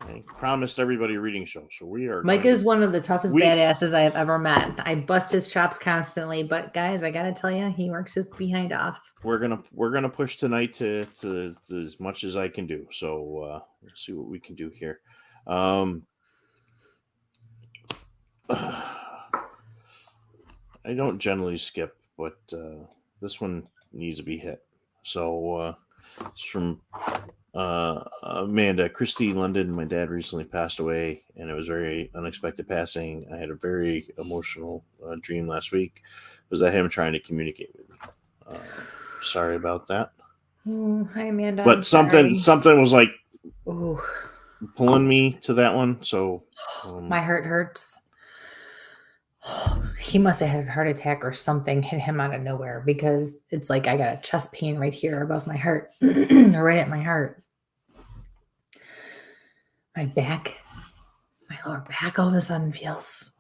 I promised everybody a reading show. So we are. Mike is one of the toughest We- badasses I have ever met. I bust his chops constantly, but guys, I gotta tell you, he works his behind off. We're gonna push tonight to as much as I can do. So we'll see what we can do here. I don't generally skip, but this one needs to be hit. So it's from Amanda. Kristie London, my dad recently passed away, and it was very unexpected passing. I had a very emotional dream last week. It was that him trying to communicate with me. Sorry about that. Oh, hi, Amanda. But something was like Ooh. pulling me to that one. So My heart hurts. He must have had a heart attack or something hit him out of nowhere, because it's like I got a chest pain right here above my heart, right at my heart. My back, my lower back all of a sudden feels,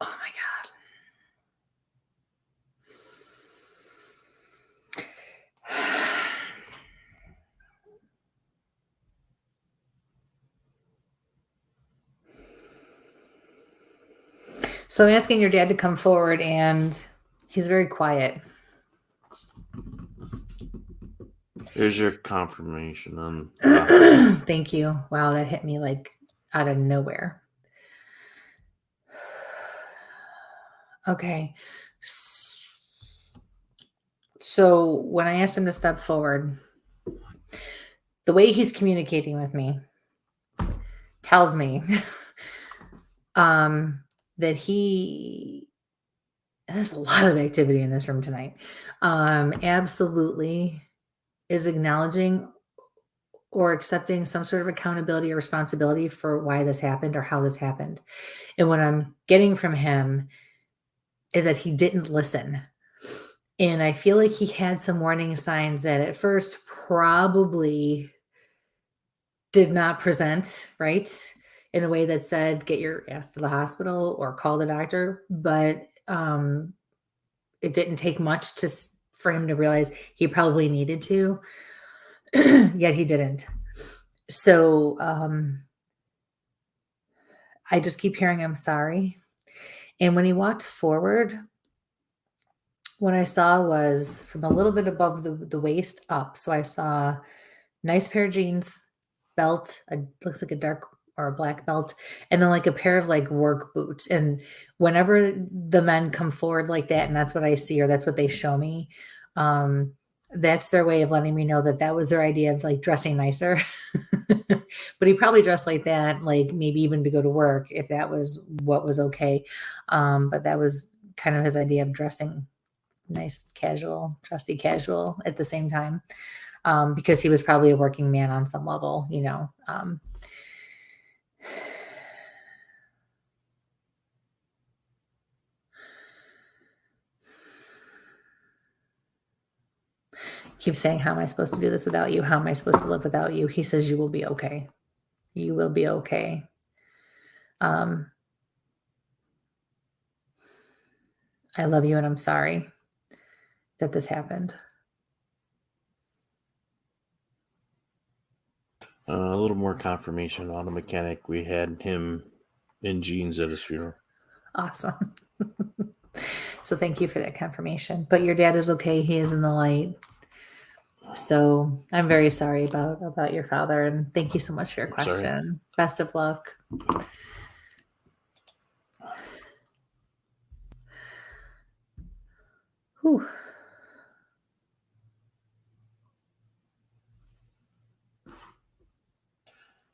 oh my God. So I'm asking your dad to come forward, and he's very quiet. there's your confirmation on. Thank you. Wow, that hit me like out of nowhere. Okay. So when I asked him to step forward, the way he's communicating with me tells me that there's a lot of activity in this room tonight. Absolutely is acknowledging or accepting some sort of accountability or responsibility for why this happened or how this happened. And what I'm getting from him is that he didn't listen. And I feel like he had some warning signs that at first probably did not present, right, in a way that said, get your ass to the hospital or call the doctor. But it didn't take much for him to realize he probably needed to, yet he didn't. So I just keep hearing, I'm sorry. And when he walked forward, What I saw was from a little bit above the waist up. So I saw nice pair of jeans, belt, looks like a dark or a black belt, and then like a pair of like work boots. And whenever the men come forward like that, and that's what I see, or that's what they show me, that's their way of letting me know that that was their idea of like dressing nicer. But he probably dressed like that, like maybe even to go to work if that was what was okay. But that was kind of his idea of dressing nice, casual, trusty casual at the same time. Because he was probably a working man on some level, you know. Keep saying, how am I supposed to do this without you? How am I supposed to live without you? He says, you will be okay. You will be okay. I love you and I'm sorry that this happened. A little more confirmation on the mechanic. We had him in jeans at his funeral. Awesome. So thank you for that confirmation. But your dad is okay. He is in the light. So I'm very sorry about your father. And thank you so much for your question. Sorry. Best of luck. Whew.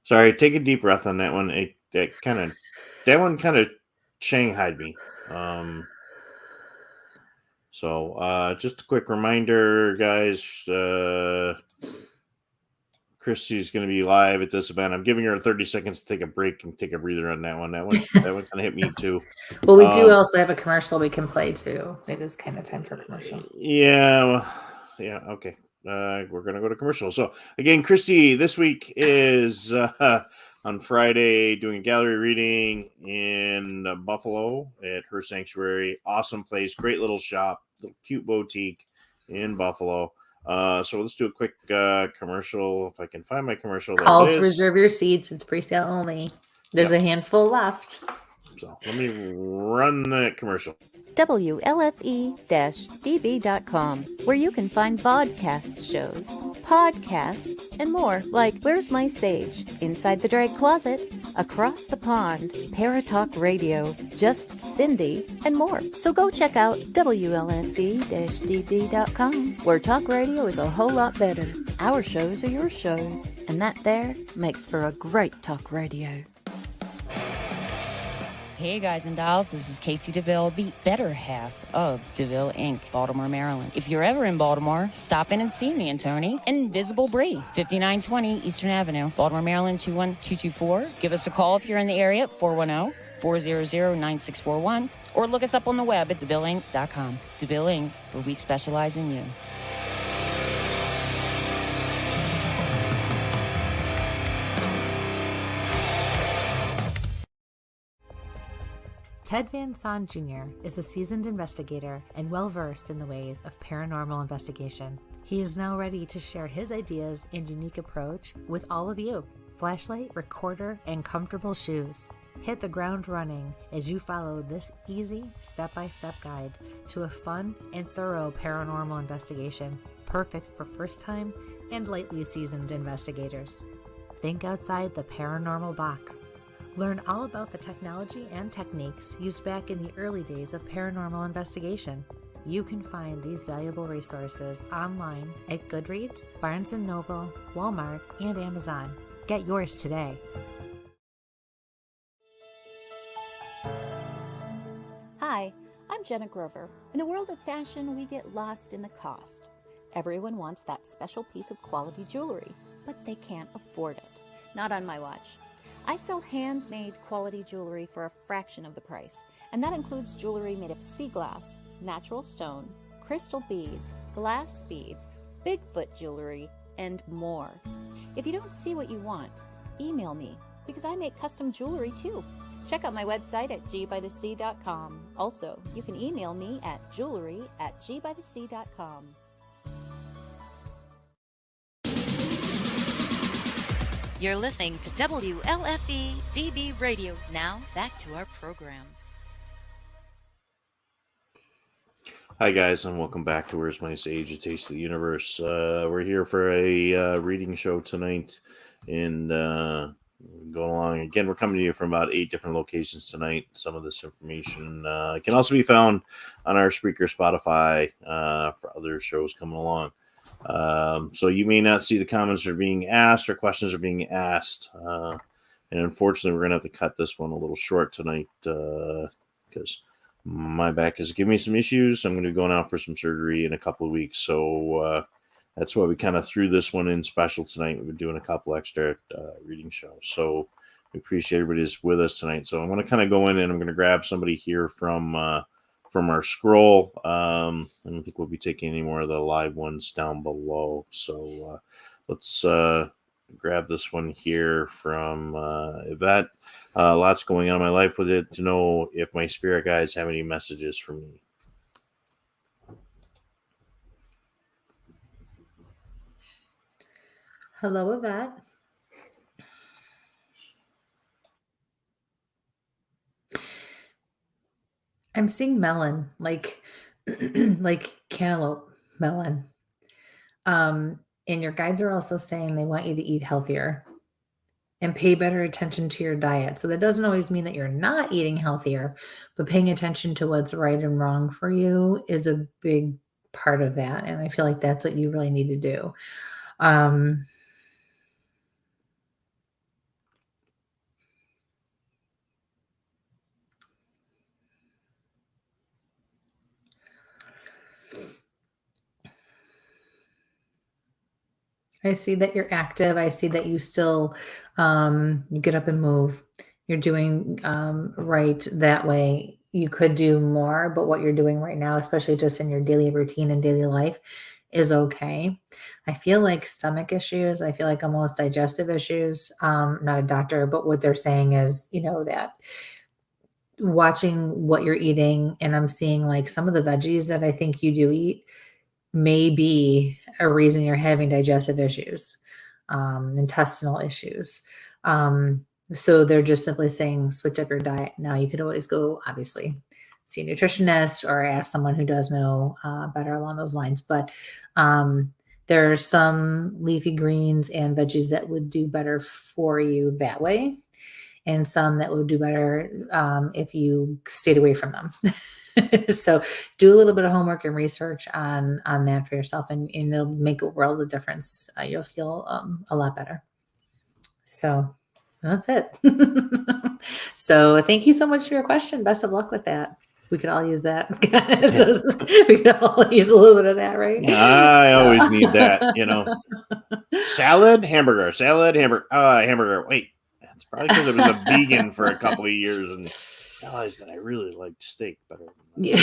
Sorry, take a deep breath on that one. That one kind of shanghaied me. So just a quick reminder, guys. Kristie's going to be live at this event. I'm giving her 30 seconds to take a break and take a breather on that one. That one kind of hit me too. Well, we do also have a commercial we can play too. It is kind of time for commercial. Yeah. Well, yeah. Okay. We're going to go to commercial. So again, Kristie this week is on Friday doing a gallery reading in Buffalo at her sanctuary. Awesome place. Great little shop, little cute boutique in Buffalo. So let's do a quick commercial. If I can find my commercial. Call to reserve your seats. It's pre-sale only. There's a handful left. So let me run that commercial. WLFE-DB.com, where you can find vodcast shows, podcasts, and more, like Where's My Sage, Inside the Drag Closet, Across the Pond, Paratalk Radio, Just Cindy, and more. So go check out WLFE-DB.com, where talk radio is a whole lot better. Our shows are your shows, and that there makes for a great talk radio. Hey guys and dolls, this is Casey DeVille, the better half of DeVille Inc., Baltimore, Maryland. If you're ever in Baltimore, stop in and see me and Tony. Invisible Brie, 5920 Eastern Avenue, Baltimore, Maryland, 21224. Give us a call if you're in the area at 410-400-9641, or look us up on the web at DeVilleInc.com. DeVille Inc., where we specialize in you. Ted Van Son Jr. is a seasoned investigator and well-versed in the ways of paranormal investigation. He is now ready to share his ideas and unique approach with all of you. Flashlight, recorder, and comfortable shoes. Hit the ground running as you follow this easy step-by-step guide to a fun and thorough paranormal investigation, perfect for first-time and lightly seasoned investigators. Think outside the paranormal box. Learn all about the technology and techniques used back in the early days of paranormal investigation. You can find these valuable resources online at Goodreads, Barnes & Noble, Walmart, and Amazon. Get yours today. Hi, I'm Jenna Grover. In the world of fashion, we get lost in the cost. Everyone wants that special piece of quality jewelry, but they can't afford it. Not on my watch. I sell handmade quality jewelry for a fraction of the price, and that includes jewelry made of sea glass, natural stone, crystal beads, glass beads, Bigfoot jewelry, and more. If you don't see what you want, email me, because I make custom jewelry too. Check out my website at gbythesea.com. Also, you can email me at jewelry@gbythesea.com. You're listening to WLFE DB Radio. Now, back to our program. Hi, guys, and welcome back to Where's My Sage, A Taste of the Universe. We're here for a reading show tonight, and going along. Again, we're coming to you from about 8 different locations tonight. Some of this information can also be found on our Spreaker, Spotify, for other shows coming along. So you may not see the comments are being asked or questions are being asked. And unfortunately, we're going to have to cut this one a little short tonight because my back is giving me some issues. I'm going to be going out for some surgery in a couple of weeks. So that's why we kind of threw this one in special tonight. We've been doing a couple extra reading shows. So we appreciate everybody's with us tonight. So I'm going to kind of go in and I'm going to grab somebody here from our scroll. I don't think we'll be taking any more of the live ones down below. So let's grab this one here from Yvette. Lots going on in my life with it to know if my spirit guides have any messages for me. Hello, Yvette. I'm seeing melon, like like cantaloupe melon. And your guides are also saying they want you to eat healthier and pay better attention to your diet. So that doesn't always mean that you're not eating healthier, but paying attention to what's right and wrong for you is a big part of that. And I feel like that's what you really need to do. I see that you're active. I see that you still you get up and move. You're doing right that way. You could do more, but what you're doing right now, especially just in your daily routine and daily life, is okay. I feel like stomach issues. I feel like almost digestive issues. Not a doctor, but what they're saying is, that watching what you're eating, and I'm seeing like some of the veggies that I think you do eat may be a reason you're having digestive issues, intestinal issues. So they're just simply saying switch up your diet. Now you could always go, obviously, see a nutritionist or ask someone who does know better along those lines. But there are some leafy greens and veggies that would do better for you that way, and some that would do better if you stayed away from them. So do a little bit of homework and research on that for yourself, and it'll make a world of difference. You'll feel a lot better. So that's it. So thank you so much for your question. Best of luck with that. We could all use that. We could all use a little bit of that, right? I always need that, Salad, hamburger, hamburger. Wait, that's probably because I was a vegan for a couple of years and realized that I really liked steak better. Yeah.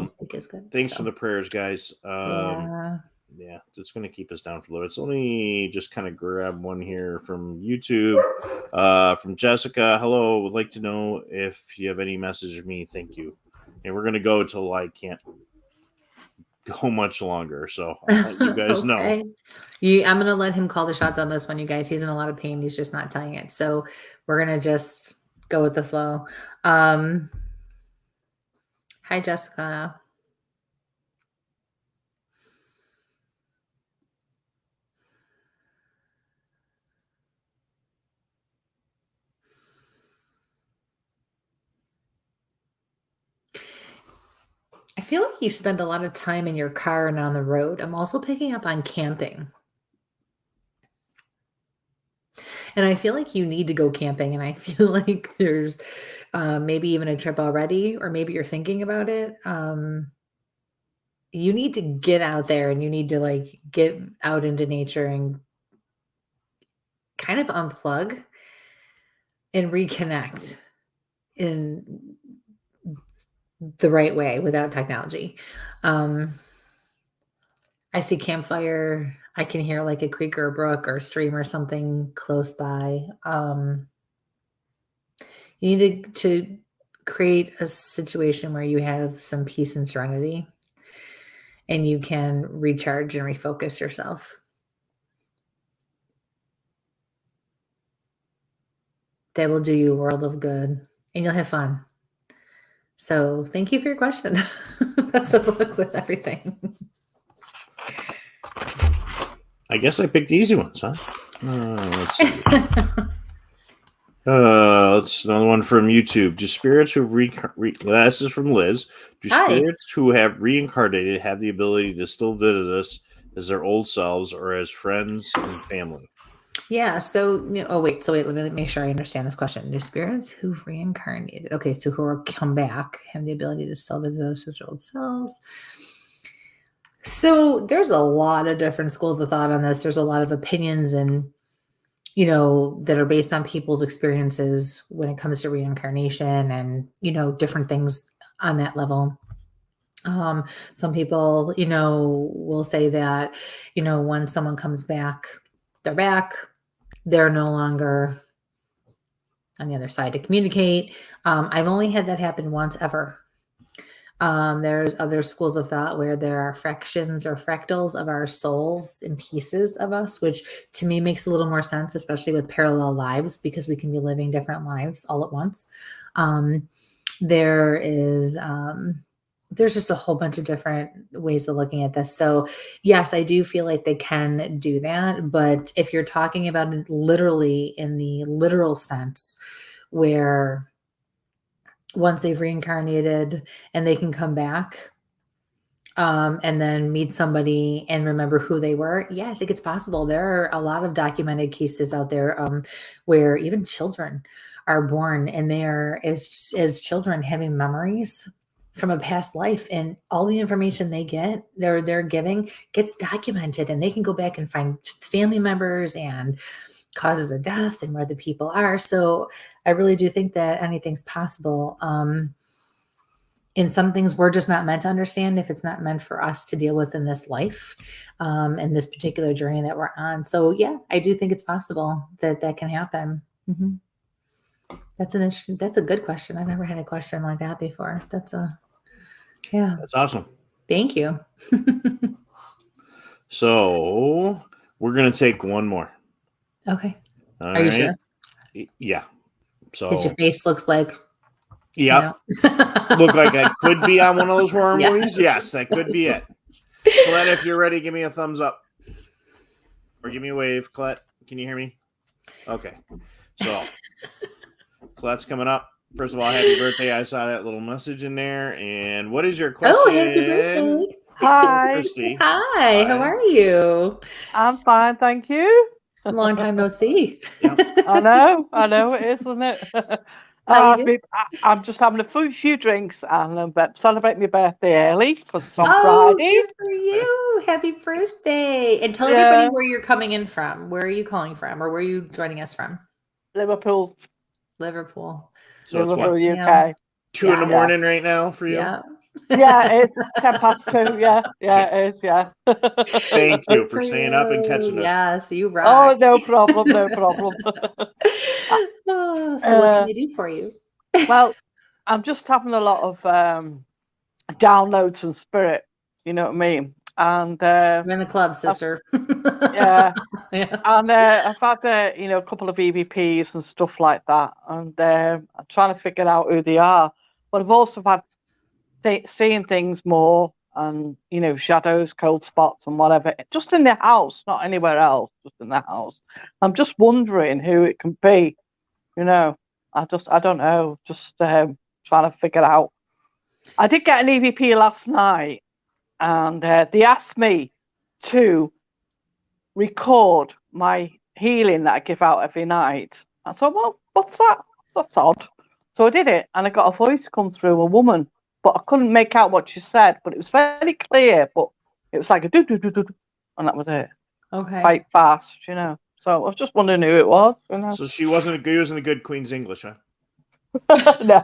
Steak is good. Thanks for the prayers, guys. Yeah, it's going to keep us down for a little bit. So let me just kind of grab one here from YouTube. From Jessica. Hello, would like to know if you have any message for me. Thank you. And we're going to go till I can't go much longer. So I'll let you guys know. I'm going to let him call the shots on this one, you guys. He's in a lot of pain. He's just not telling it. So we're going to just go with the flow. Hi, Jessica. I feel like you spend a lot of time in your car and on the road. I'm also picking up on camping. And I feel like you need to go camping. And I feel like there's maybe even a trip already, or maybe you're thinking about it. You need to get out there, and you need to get out into nature and kind of unplug and reconnect in the right way without technology. I see campfire. I can hear like a creek or a brook or a stream or something close by. You need to create a situation where you have some peace and serenity, and you can recharge and refocus yourself. That will do you a world of good, and you'll have fun. So thank you for your question. Best of luck with everything. I guess I picked easy ones, huh? Let's see. That's another one from YouTube. Do spirits who this is from Liz. Do Hi. spirits who have reincarnated have the ability to still visit us as their old selves or as friends and family? Yeah. So, wait. Let me make sure I understand this question. Do spirits who've reincarnated, okay, so who are come back, have the ability to still visit us as their old selves? So there's a lot of different schools of thought on this. There's a lot of opinions and that are based on people's experiences when it comes to reincarnation and, different things on that level. Some people, will say that, when someone comes back, they're back, they're no longer on the other side to communicate. I've only had that happen once ever. There's other schools of thought where there are fractions or fractals of our souls and pieces of us, which to me makes a little more sense, especially with parallel lives, because we can be living different lives all at once. There's just a whole bunch of different ways of looking at this. So yes, I do feel like they can do that. But if you're talking about it literally in the literal sense, where once they've reincarnated and they can come back and then meet somebody and remember who they were. Yeah, I think it's possible. There are a lot of documented cases out there where even children are born and they are as children having memories from a past life, and all the information they're giving gets documented, and they can go back and find family members and causes of death and where the people are. So I really do think that anything's possible. And some things we're just not meant to understand if it's not meant for us to deal with in this life, and this particular journey that we're on. So yeah, I do think it's possible that can happen. Mm-hmm. That's a good question. I've never had a question like that before. That's awesome. Thank you. So we're going to take one more. Okay. All Are you sure? Yeah. So because your face looks like. Yep. Look like I could be on one of those horror movies. Yes, that could be it. Colette, if you're ready, give me a thumbs up. Or give me a wave. Colette, can you hear me? Okay. So Colette's coming up. First of all, happy birthday. I saw that little message in there. And what is your question? Oh, happy birthday. Hi. Kristie. Hi, how are you? I'm fine, thank you. Long time no see. Yep. I know it is, isn't it? I'm just having a few drinks and celebrate my birthday early because it's on Friday. Good for you. Happy birthday. And tell everybody where you're coming in from. Where are you calling from, or where are you joining us from? Liverpool. So Liverpool, it's UK. 2 in the morning right now for you? Yeah. It's 2:10. Yeah, it is. Yeah. Thank you for staying up and catching us. Yes, you rock. Oh, no problem. No problem. So what can I do for you? Well, I'm just having a lot of downloads and spirit. You know what I mean? And I'm in the club, sister. Yeah. And I've had a couple of EVPs and stuff like that, and I'm trying to figure out who they are. But I've also had seeing things more, and shadows, cold spots, and whatever, just in the house, not anywhere else, just in the house. I'm just wondering who it can be. I don't know. Just trying to figure out. I did get an EVP last night, and they asked me to record my healing that I give out every night. I thought, well, what's that? That's odd. So I did it, and I got a voice come through, a woman, but I couldn't make out what she said. But it was very clear. But it was like a do do do do, and that was it. Okay. Quite fast, So I was just wondering who it was. So she wasn't using a good Queen's English, huh? No,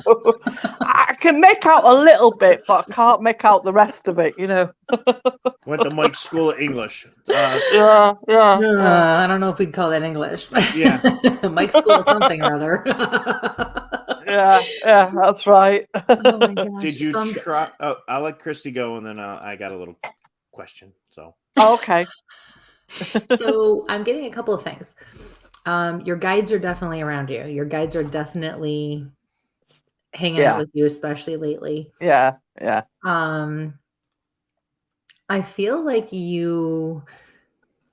I can make out a little bit, but I can't make out the rest of it. Went to Mike's School of English. Yeah. I don't know if we'd call that English. Yeah. Mike's School of something or other. Yeah, that's right. Oh my gosh. Did you try? Oh, I'll let Kristie go, and then I got a little question. So. Okay. So I'm getting a couple of things. Your guides are definitely around you. Your guides are definitely hanging out with you, especially lately. Yeah. I feel like you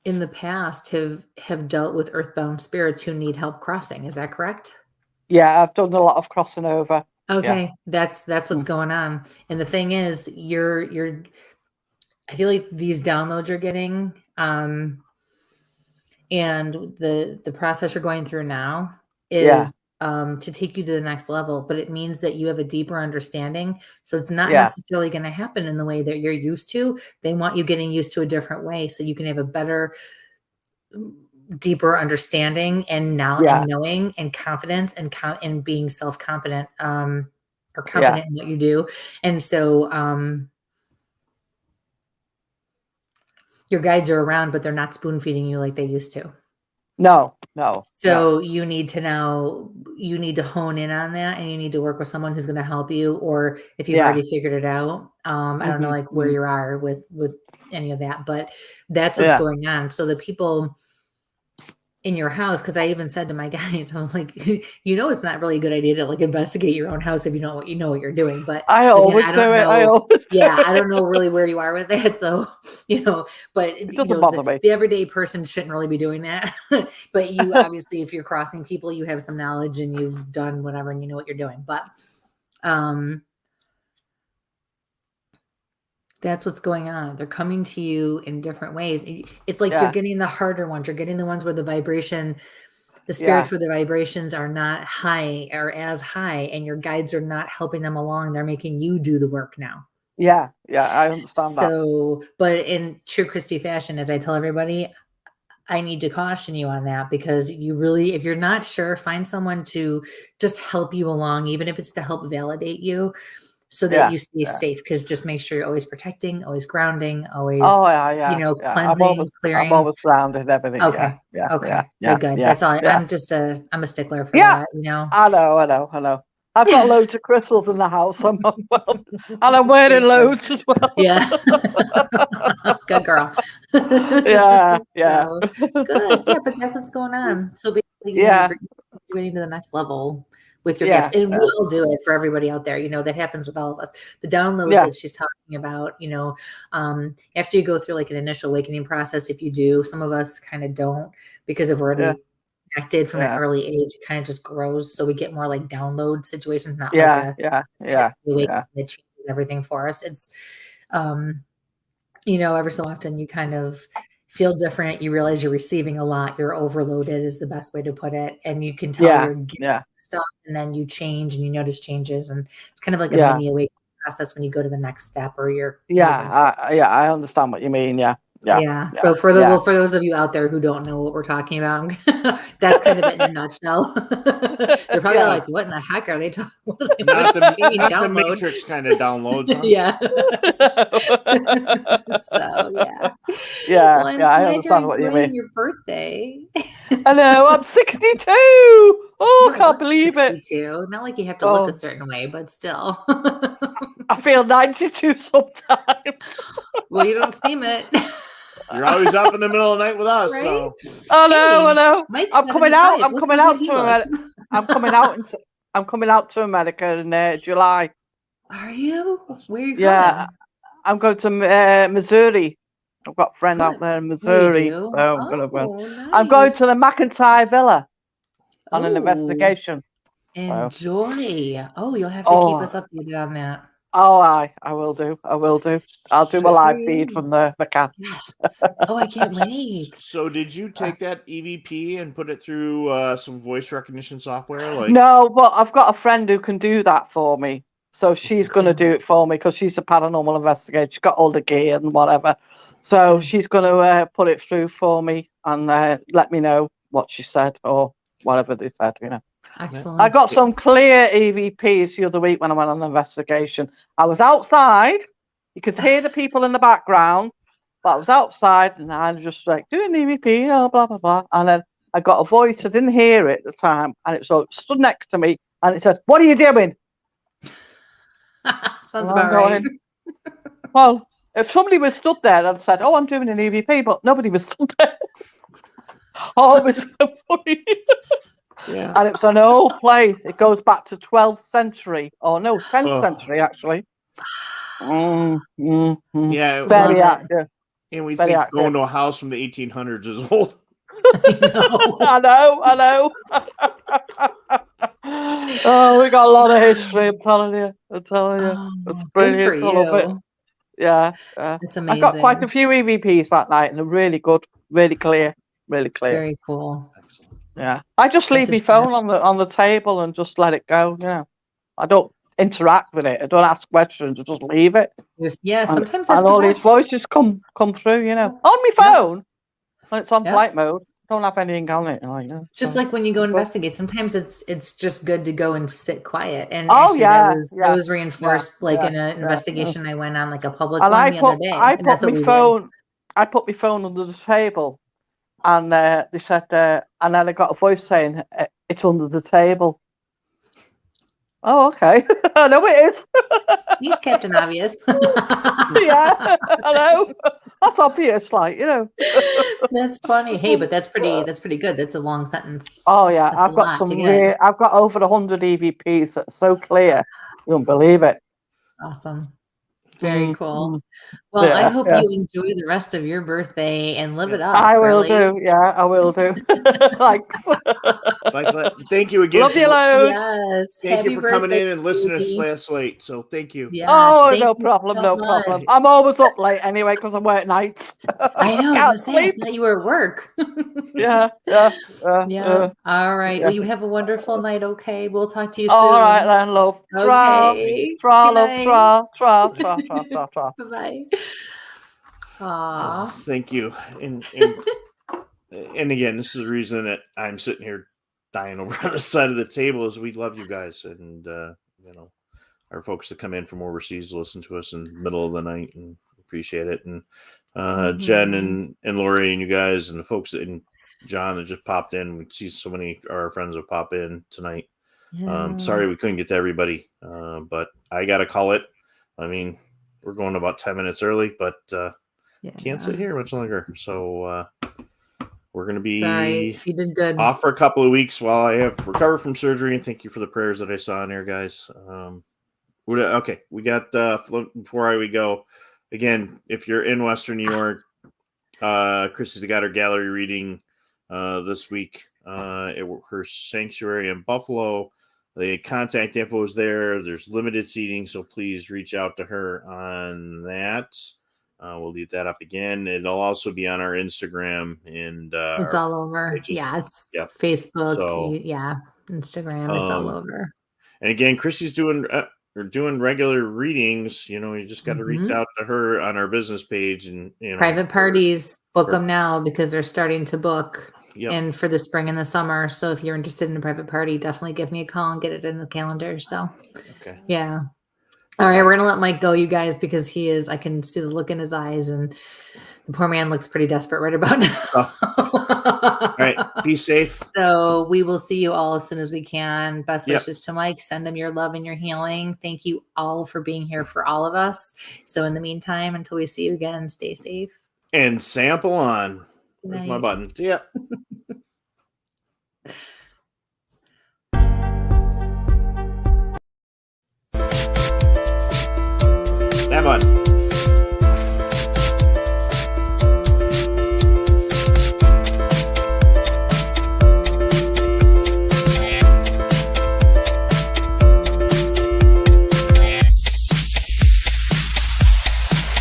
in the past have dealt with earthbound spirits who need help crossing. Is that correct? Yeah, I've done a lot of crossing over. Okay, that's what's going on. And the thing is, you're I feel like these downloads you're getting, and the process you're going through now is to take you to the next level, but it means that you have a deeper understanding. So it's not necessarily going to happen in the way that you're used to. They want you getting used to a different way so you can have a better, deeper understanding and now and knowing and confidence and being self-confident or confident in what you do. And so your guides are around, but they're not spoon feeding you like they used to. No. So you need to hone in on that, and you need to work with someone who's going to help you, or if you've already figured it out. I don't know like where you are with any of that, but that's what's going on. So the people in your house, because I even said to my guides, I was like, it's not really a good idea to like investigate your own house if you know what you're doing. But I always do it. I don't know really where you are with that. So, but it doesn't bother me. The everyday person shouldn't really be doing that. But you obviously, if you're crossing people, you have some knowledge and you've done whatever and you know what you're doing. But that's what's going on. They're coming to you in different ways. It's like you're getting the harder ones. You're getting the ones where the spirits where the vibrations are not high or as high, and your guides are not helping them along. They're making you do the work now. Yeah, I understand that. So, but in true Kristie fashion, as I tell everybody, I need to caution you on that, because you really, if you're not sure, find someone to just help you along, even if it's to help validate you, so that you stay safe. Because just make sure you're always protecting, always grounding, always, cleansing, clearing. I'm always grounded and everything. Okay. Okay. Good. That's all. I'm a stickler for that. I know. I've got loads of crystals in the house. And I'm wearing loads as well. Yeah. Good girl. Yeah. So, good. Yeah, but that's what's going on. So basically, you're getting to the next level with your gifts. And we all do it for everybody out there. That happens with all of us. The downloads that she's talking about, after you go through like an initial awakening process, if you do, some of us kind of don't, because if we're already connected from an early age, it kind of just grows. So we get more like download situations, not like that changes everything for us. It's, every so often you kind of feel different. You realize you're receiving a lot. You're overloaded is the best way to put it. And you can tell you're getting stuff, and then you change and you notice changes. And it's kind of like a mini awakening process when you go to the next step, or you're. I understand what you mean. So for those of you out there who don't know what we're talking about, that's kind of it in a nutshell. They're probably like, what in the heck are they talking about? Not the Matrix kind of downloads. Huh? I understand what you mean. Your birthday. I know, I'm 62. Oh, I can't believe 62. It. Not like you have to look a certain way, but still. I feel 92 sometimes. Well, you don't seem it. You're always up in the middle of the night with us, right? So. I know. I'm coming out to America in July. Are you? Where are you going? I'm going to Missouri. I've got a friend out there in Missouri, so I'm going to go. Nice. I'm going to the McIntyre Villa on an investigation. Enjoy. Oh, you'll have to keep us updated on that. Oh, I will do. I'll do a live feed from the McCann. Yes. Oh, I can't wait. So did you take that EVP and put it through some voice recognition software? No, but I've got a friend who can do that for me. So she's going to do it for me, because she's a paranormal investigator. She's got all the gear and whatever. So she's going to put it through for me and let me know what she said or whatever they said, Excellent. I got some clear EVPs the other week when I went on an investigation. I was outside. You could hear the people in the background, but I was outside and I was just like doing EVP, blah, blah, blah. And then I got a voice. I didn't hear it at the time. And it stood next to me and it says, "What are you doing?" Sounds about right. Well, if somebody was stood there, I'd said, "Oh, I'm doing an EVP," but nobody was stood there. Oh, it was so funny. Yeah. And it's an old place. It goes back to 12th century. Oh, no, 10th century, actually. Yeah. Very active. And we Very think active. going to a house from the 1800s is old. I know. Oh, we got a lot of history. I'm telling you. It's Good brilliant. for I love it. you. Yeah. That's I got quite a amazing. few EVPs that night, and they're really good, really clear. Very cool. Yeah. I just leave my phone on the table and just let it go. You know, I don't interact with it. I don't ask questions. I just leave it. Sometimes And that's all the these best. voices come through. You know, on my phone when it's on flight mode. Don't have anything on it. Just like when you go investigate, sometimes it's just good to go and sit quiet. And Oh, actually, yeah, that was reinforced in an yeah. investigation I went on, like a public And one the other day. I And that's put what my we phone. I put my phone under the table, and they said, and then I got a voice saying it's under the table. Oh, okay. I know it is. You Captain Obvious. Yeah, I know. That's obvious, like, you know. That's funny. Hey, but that's pretty good. That's a long sentence. Oh yeah, That's I've got over 100 EVPs. That's so clear. You won't believe it. Awesome. Very cool. Mm. Well, I Yeah, hope yeah. you enjoy the rest of your birthday and live it up. I will girly. do. Yeah, I will do. Thanks. Thank you again. Love you loads. Yes. Thank Happy you for coming birthday, in and listening to us baby. last late. So thank you. Yes. Oh, Thank no you problem, so no much. problem. I'm always up late anyway because I work nights. I know. I Can't was gonna say, I sleep. thought you were at work. Yeah. Yeah. All right. yeah. Well, you have a wonderful night. Okay. We'll talk to you All soon. right then, love. Okay. Tra, Good love, night. tra. Bye-bye. Aw. Thank you. And again, this is the reason that I'm sitting here dying over on the side of the table is we love you guys. And, our folks that come in from overseas listen to us in the middle of the night and appreciate it. And Jen and Lori and you guys and the folks and John that just popped in. We see so many of our friends that pop in tonight. Yeah. Sorry we couldn't get to everybody, but I got to call it. I mean, we're going about 10 minutes early, but can't sit here much longer. So we're going to be You did good. off for a couple of weeks while I have recovered from surgery. And thank you for the prayers that I saw in there, guys. Okay, we got before we go again. If you're in Western New York, Kristie's got her gallery reading this week at her sanctuary in Buffalo. The contact info is there. There's limited seating, so please reach out to her on that. We'll leave that up again. It'll also be on our Instagram and it's all over. pages. Yeah, it's Facebook. So, Instagram. It's all over. And again, Kristie's doing regular readings. You just got to reach out to her on our business page and private parties. Book them now because they're starting to book. Yep. And for the spring and the summer. So if you're interested in a private party, definitely give me a call and get it in the calendar. So okay. Yeah. All right, we're gonna let Mike go, you guys, because I can see the look in his eyes, and the poor man looks pretty desperate right about now. All right, be safe. So we will see you all as soon as we can. Best wishes to Mike. Send him your love and your healing. Thank you all for being here for all of us. So in the meantime, until we see you again, stay safe. And sample on. Where's my button? Yep. That button.